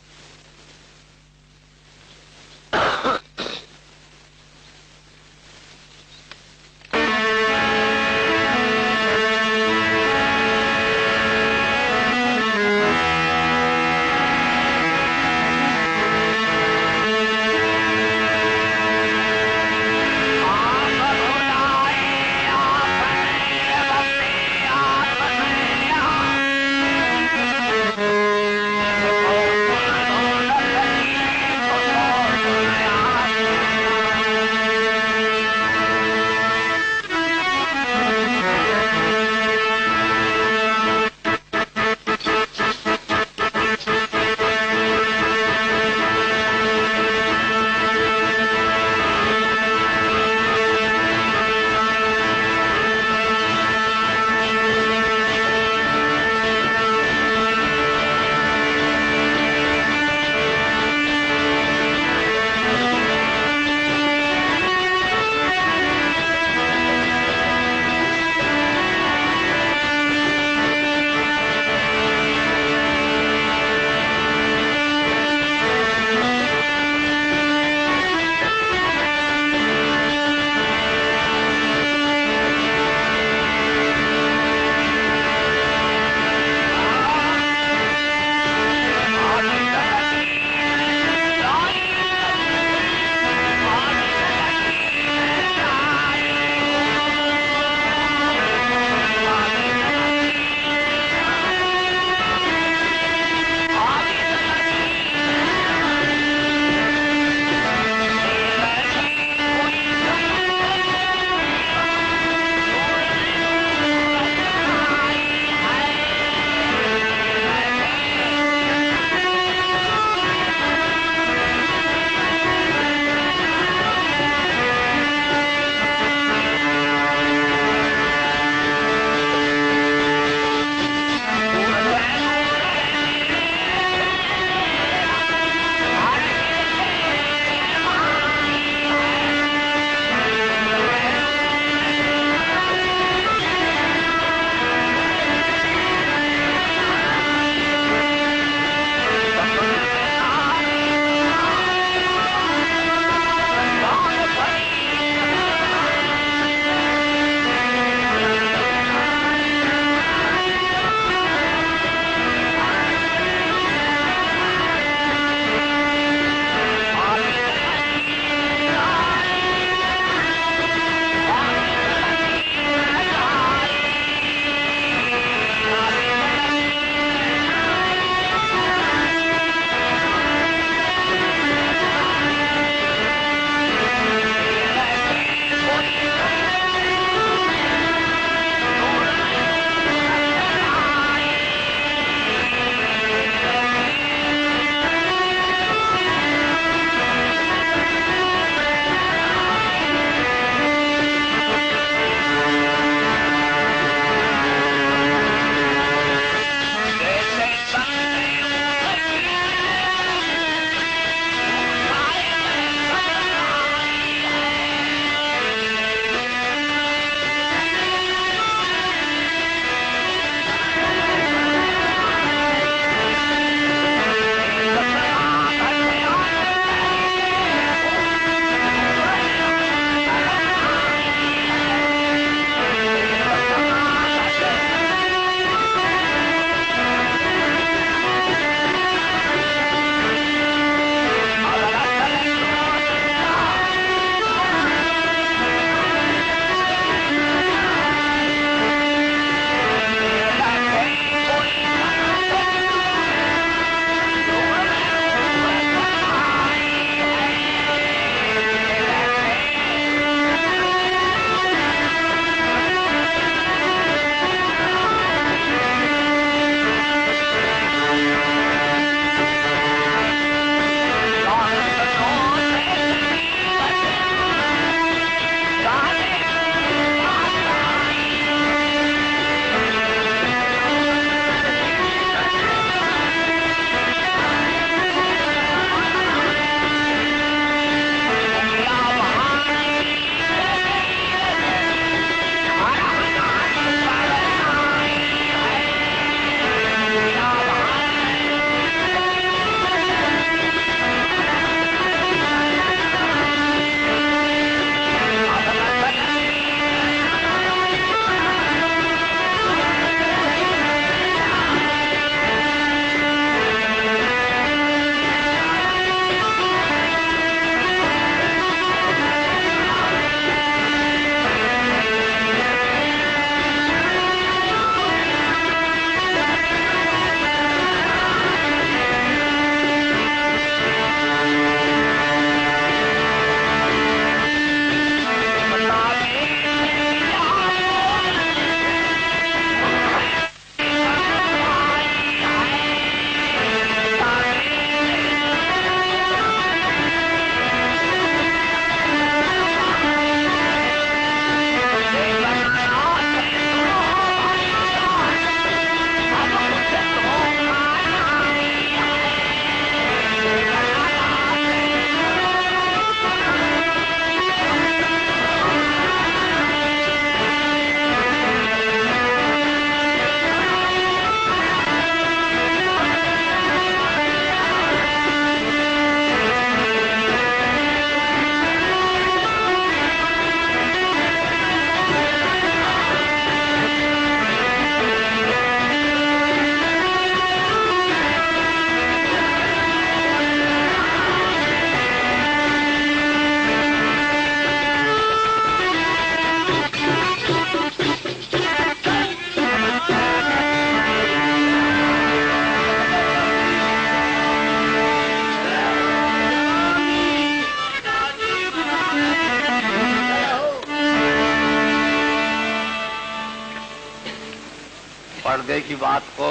हृदय की बात को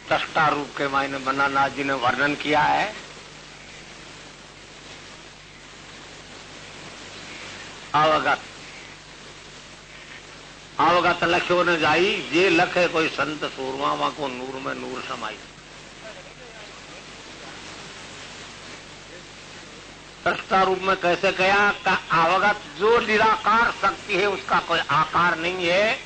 दृष्टा रूप के मायने बनानाथ जी ने वर्णन किया है। अवगत अवगत लख्यो न जाई, जे लखे कोई संत सूरमा वहां को नूर में नूर समाई। दृष्टा रूप में कैसे कहा का अवगत जो निराकार शक्ति है उसका कोई आकार नहीं है,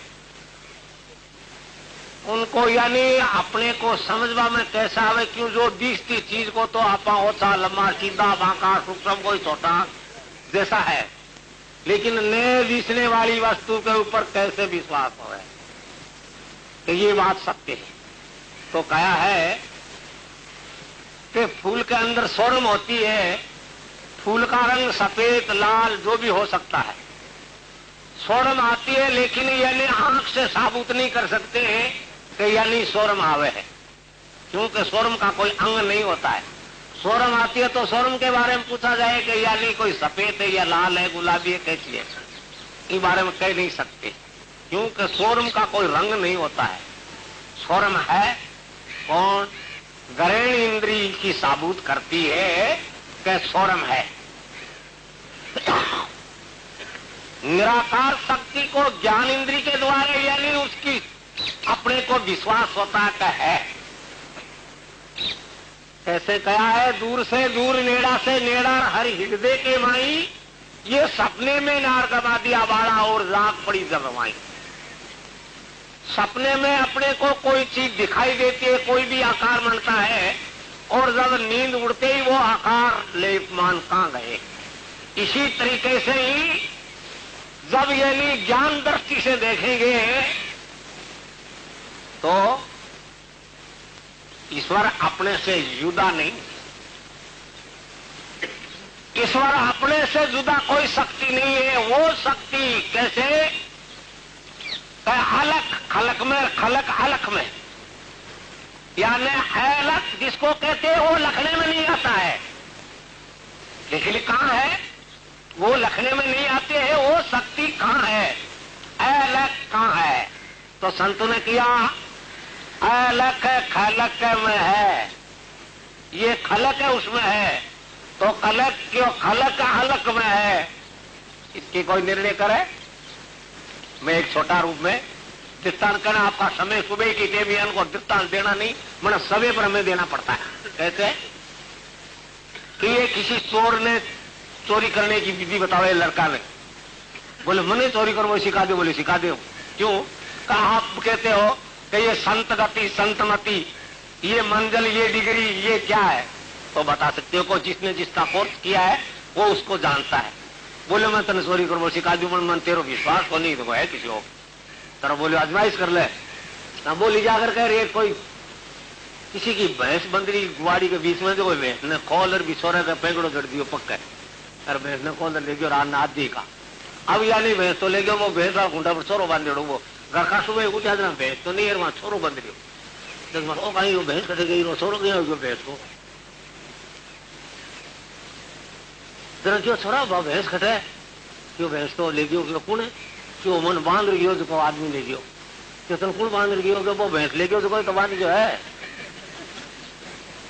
उनको यानी अपने को समझवा में कैसा आवे, क्यों जो दिखती चीज को तो आपा ओछा लंबा सीधा बांका सूक्ष्म कोई छोटा जैसा है, लेकिन न दिखने वाली वस्तु के ऊपर कैसे विश्वास हो है कि ये बात सत्य है। तो कहा है कि फूल के अंदर स्वरम होती है, फूल का रंग सफेद लाल जो भी हो सकता है, स्वरम आती है, लेकिन यानी आंख से साबुत नहीं कर सकते हैं कि यानी स्वरम आवे है, क्योंकि स्वरम का कोई अंग नहीं होता है। स्वरम आती है तो स्वरम के बारे में पूछा जाए कि यानी कोई सफेद है या लाल है गुलाबी है कैसी है, इस बारे में कह नहीं सकते, क्योंकि स्वरम का कोई रंग नहीं होता है। स्वरम है कौन, ग्रहण इंद्री की साबुत करती है कि स्वरम है। निराकार शक्ति को ज्ञान इंद्री के द्वारा यानी उसकी अपने को विश्वास होता है। कैसे कहा है, दूर से दूर नेड़ा से नेड़ा हर हृदय के माई, ये सपने में नार गवा दिया बाड़ा और जाग पड़ी जब रवाई। सपने में अपने को कोई चीज दिखाई देती है, कोई भी आकार बनता है, और जब नींद उड़ते ही वो आकार लेपमान कहां गए। इसी तरीके से ही जब यानी ज्ञान दृष्टि से देखेंगे तो ईश्वर अपने से जुदा नहीं, ईश्वर अपने से जुदा कोई शक्ति नहीं है। वो शक्ति कैसे, अलग खलक में, खलक अलग में, यानी अलग जिसको कहते हैं वो लखने में नहीं आता है, लेकिन कहां है वो लखने में नहीं आते हैं, वो शक्ति कहां है, अलग कहां है। तो संतों ने किया अलग खलक में है, ये खलक है उसमें है, तो खलक क्यों खलक अलग में है, इसकी कोई निर्णय करे। मैं एक छोटा रूप में दृष्टांत करना, आपका समय सुबह की टेबियन को दृष्टांत देना नहीं, मैंने समय पर हमें देना पड़ता है। कैसे कि ये किसी चोर ने चोरी करने की विधि बतावे, लड़का ने बोले मैंने चोरी करो, सिखा दो, बोले सिखा दो। क्यों कहा, आप कहते हो कि ये संत गति संतमति, ये मंजिल, ये डिग्री, ये क्या है, तो बता सकते हो। को जिसने जिसका कोर्स किया है वो उसको जानता है। बोले मैं तेने चोरी करो सिखा दू, मन तेरो विश्वास को नहीं तो है किसी को, तेरा बोले आजमाइश कर ले ना, बोली जाकर कह रही कोई किसी की भैंस बंदरी गुआड़ी के बीच में, जो कोई भैंस ने कॉलर भी सोरे का पेंगड़ो जड़ दियो पक्का है, अरे भैंस ने कॉलर ले गयो रात आदि का, अब यानी भैंस तो ले गयो, वो भैंस का खूंटा पर छोरो बांध देड़ो, वो घर का सुबह उठा देना, भैंस तो नहीं है वहां छोरो बंद दियो, कहीं वो भैंस कटे गई, छोरो गया भैंस को जरा क्यों छोरा भैंस कटे, क्यों भैंस तो ले गयो, कौन है, क्यों मन बांध गयो जो आदमी ले गयो, क्यों तुम कौन बांध गयो, वो भैंस ले गयो तो कोई तो बांध गयो है,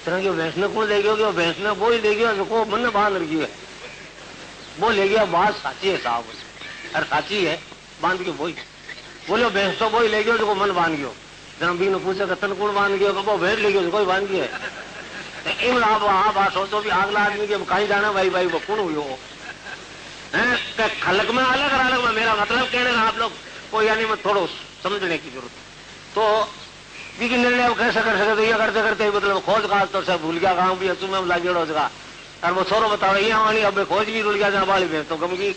तरह क्यों भैंस ने कौन ले गयो, क्यों भैंस ने वो ही ले गयो जो मन बांध गयो है, वो ले गया, बात साची है साहब, अरे साची है, बांध के वही बोलो भैंस तो वही ले गयो जो मन बांध गयो। जन्मबी ने पूछा कि तन कौन बांध गयो, वो भैंस ले गयो कोई बांध गयो है, इन लाभ हाँ बात सोचो भी अगला आदमी के कहीं जाना भाई भाई वो कौन हुई हो है, खलक में अलग अलग में, मेरा मतलब कहने का आप लोग को यानी मैं थोड़ा समझने की जरूरत। तो बीकी निर्णय कैसे कर सके, तो ये करते करते मतलब खोज काज तो सब भूल गया, गाँव भी असू में लागे रोजगा, और वो छोरो बताओ यहाँ वाली अब खोज भी रुल गया जहाँ बाली भैंस तो गम गई,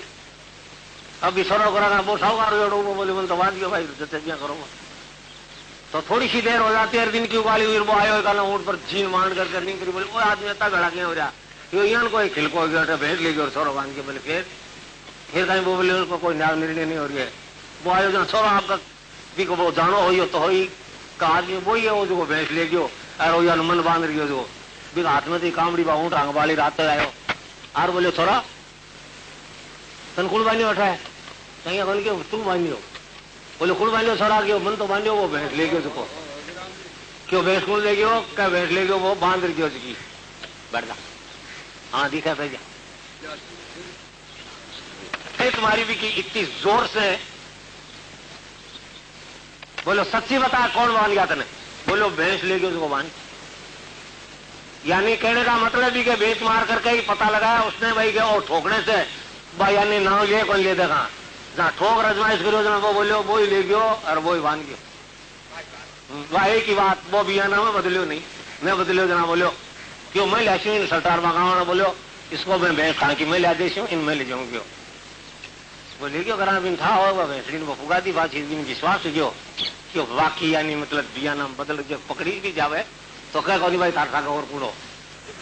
अभी छोरो करा वो साहूकार वो बोले मन तो बांध गयो भाई जतिया करो। तो थोड़ी सी देर हो जाती है, दिन की उबाली हुई, वो आयो कहना ऊँट पर छीन मान करके नहीं करी, बोले वो आदमी इतना गड़ा गया हो रहा, यो यहाँ कोई खिलको गया भैंस ले गया छोरो बांध के, बोले फिर कहीं वो बोले उनको कोई न्याय निर्णय नहीं हो रही है, वो आयो जहाँ छोरो आपका भी वो जानो हो तो हो का आदमी वही है, वो जो भैंस ले गयो और यहाँ मन बांध रही जो भी हाथ में थी कामड़ी बा ऊँट आंग वाली रात आयो, और बोले छोरा तन कौन बांधी बैठा है, कहीं बन के तुम बांधी हो, बोले कुल बांधियो छोड़ा गयो, मन तो बांधियो, वो भैंस ले गयो उसको। क्यों भैंस कुल ले गयो? क्या भैंस ले गयो? वो बांध गयो उसकी। बैठ जा, हाँ दिखा भेजा तुम्हारी भी की इतनी जोर से। बोलो सच्ची बता कौन बांध गया तने? बोलो भैंस ले गयो उसको बांध। यानी कहने का मतलब भी कि बेच मार करके ही पता लगाया उसने भाई के, और ठोकने से भाई यानी नाव ले कौन ले देखा जहाँ ठोक रजमाइश करो जना वो बोलो वो ही ले गयो और वो ही बांध गयो। वह एक ही बात, वो बियाना में बदलियो नहीं, मैं बदलियो जना बोलो क्यों मैं लाशी इन सरदार मकाना बोलो इसको मैं भैंस खा की मैं ला देशी हूँ, इनमें ले जाऊंगी। वो ले गयो करा बिन था होगा भैंस वो फुगा दी बात चीज विश्वास गयो क्यों वाकई यानी मतलब बियाना बदल जो पकड़ी भी जावे तो क्या कौन भाई तार का और कूड़ो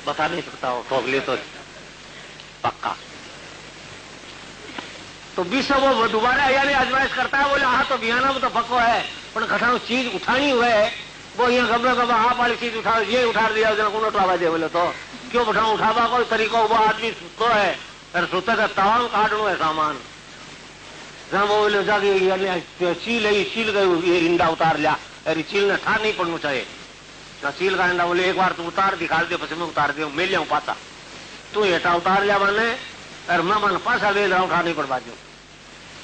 बता नहीं सकता हो, ठोक ले तो पक्का। तो बीसो वो दोबारा यानी आजमाइश करता है, बोले हाँ तो बियाना में तो पक्को है पर कठानो चीज उठानी हुए है वो यहाँ गबा गबा आप वाली चीज उठा ये उठा दिया कौन उठावा दे बोले तो क्यों उठाऊ उठावा कोई तरीका वो आदमी सुतो है और सुते का तवाम काटनो है सामान जहाँ वो बोले जाके चील है चील गई ये इंडा उतार लिया अरे चील ने ठार नहीं पड़ना चाहिए ना चील का इंडा बोले एक बार तू उतार दिखा दे पीछे मैं उतार दे मिल जाऊँ पाता तू हेठा उतार लिया मैंने और मैं मन पासा ले रहा उठा नहीं पड़ बाजू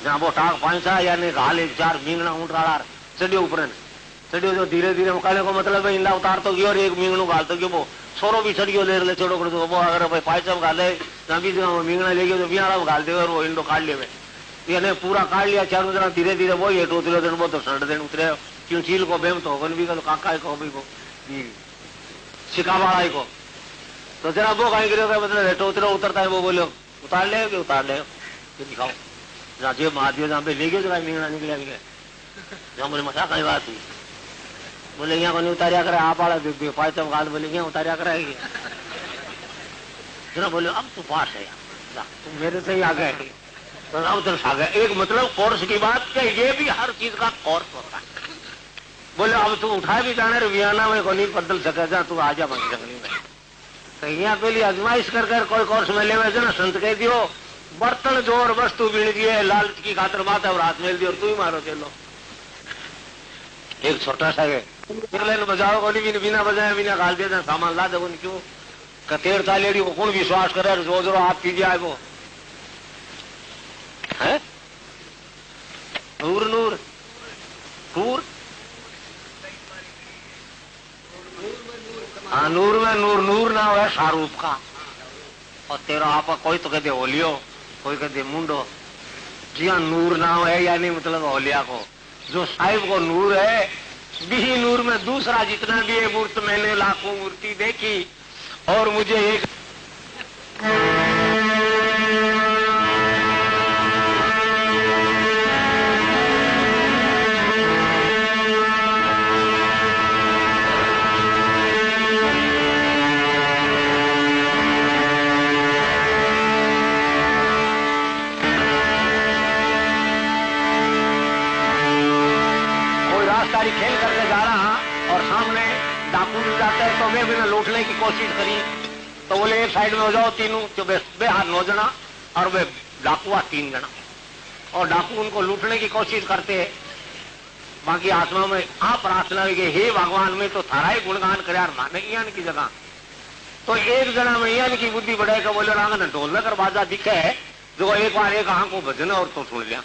जहाँ वो टाक पांचा यानी हाल एक चार मींगना ऊँट रहा चढ़ियो ऊपर चढ़ियो जो धीरे धीरे कहने को मतलब है इंडा उतार तो गयो और एक मींगणू गाल तो गयो वो सोरो भी चढ़ियो ले ले छोड़ो कर दो वो अगर भाई पायचम गाले जहाँ भी जगह मींगना ले गयो तो बियाड़ा गाल दे और वो इंडो काट ले यानी पूरा काट लिया चारों तरह धीरे धीरे वो ये उतरे दिन वो तो सड़ दिन उतरे क्यों चील को बेम तो होगन भी को काका को भी को शिकावाड़ा को तो जरा वो कहीं गिरे मतलब हेठो उतरे उतरता है वो बोलो उतार ले दिखाओ जहाँ जेब महादेव जहाँ पे ले गए जरा मींगना निकले जहाँ बोले मसा कहीं बात हुई बोले यहाँ को नहीं उतारिया करे आप वाला पायचम गाल बोले यहाँ उतारिया कराएगी जरा बोले अब तू पास है यार तुम मेरे से ही आ गए तो अब तो आ गए एक मतलब कोर्स की बात कि ये भी हर चीज का कोर्स होता है। बोले अब तू उठा भी जाने वियाना में को नहीं बदल सके जा तू आ जा मंगी जंगली में तो यहाँ पहली आजमाइश कर कोई कोर्स में ले ना संत कह दियो बर्तन जोर वस्तु बीण दिए लालच की खातर माता और हाथ मेल दियो तू ही मारो चलो एक छोटा सा बजाओ को नहीं बिना बजाया बिना गाल दिया सामान ला दे क्यों कतेर तालेड़ी को कौन विश्वास करे जो जो आप कीजिए आए वो है नूर नूर नूर हाँ नूर में नूर नूर ना हो शाहरुख का और तेरा आप कोई तो कहते होलियो कोई कहते मुंडो जी हाँ नूर ना हो है यानी मतलब होलिया को जो साहिब को नूर है भी नूर में दूसरा जितना भी है मूर्त मैंने लाखों मूर्ति देखी और मुझे एक खेल करके जा रहा और सामने डाकू मिल जाते हैं तो वे बिना लूटने की कोशिश करी तो बोले एक साइड में हो जाओ तीनों तो बेहार 9 जना और वे डाकुआ 3 जना और डाकू उनको लूटने की कोशिश करते हैं। बाकी आत्मा में आप प्रार्थना हुई हे भगवान में तो थारा ही गुणगान कर माने ज्ञान की जगह तो एक जना में ज्ञान की बुद्धि बढ़े का बोले राग ने ढोल कर बाजा दिखे है जो एक बार एक आंख को भजन और तो सुन लिया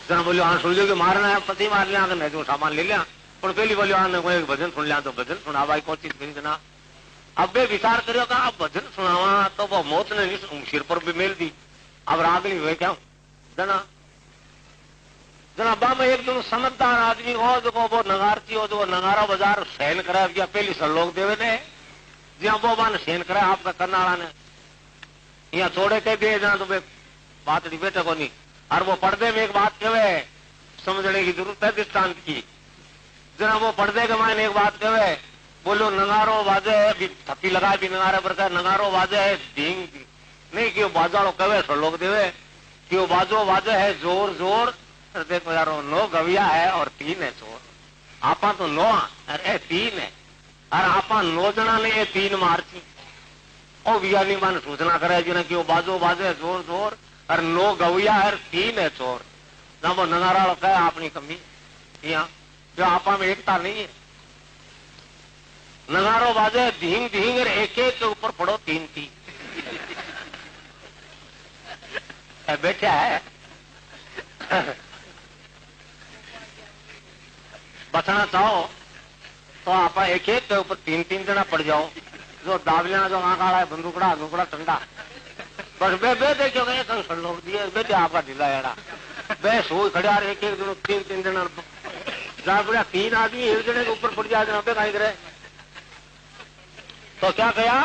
जना बोलियो हाँ सुन लियो कि मारना है पति मार लिया मैं जो सामान ले लिया और पहली बोलियो हाँ कोई भजन सुन लिया तो भजन सुना भाई कोशिश करी जना अब वे विचार करियो का अब भजन सुनावा तो वो मौत ने सिर पर भी मेल दी अब राग नहीं हुए क्या जना जना बा में एक दिन समझदार आदमी हो जो वो नगारती हो जो नगारा बाजार सहन करे या पहली सलोक देवे ने जहाँ वो बान सहन करे आपका करनाड़ा ने यहाँ छोड़े के दिए जहाँ तो बात नहीं बेटे को नहीं और वो पर्दे में एक बात कहे समझने की जरूरत है दृष्टांत की जरा वो पर्दे के मायने एक बात कहे बोलो नगारो बाजे है थप्पी लगाए भी नगारे पर कहे नगारो बाजे है ढींग नहीं कि बाजारो कहे सो लोग देवे कि वो बाजो बाजे है जोर जोर देखो यारो 9 गविया है और 3 है चोर आपा तो 9 अरे 3 है और आपा 9 जना ने ये 3 मारती और विज्ञानी मान सूचना करे जिन्हें कि वो बाजो बाजे जोर जोर और 9 गविया है 3 है चोर ना वो नगारा है अपनी कमी यहाँ जो आपा में एकता नहीं है। नगारो बाजे धींग धींग एक एक के ऊपर पड़ो तीन तीन बैठा है बचना चाहो तो आप एक एक के ऊपर तीन तीन जना पड़ जाओ। जो दावलिया जो आंख आड़ा है बंदूकड़ा दुकड़ा ठंडा बस बे देखो गए कंसर लोग दिए बेटे आपका ढीला एड़ा बे सोच खड़ा एक एक दिन तीन तीन जना जा बढ़िया तीन आदमी एक जने के ऊपर पड़ जाए बे कहीं करे तो क्या कहा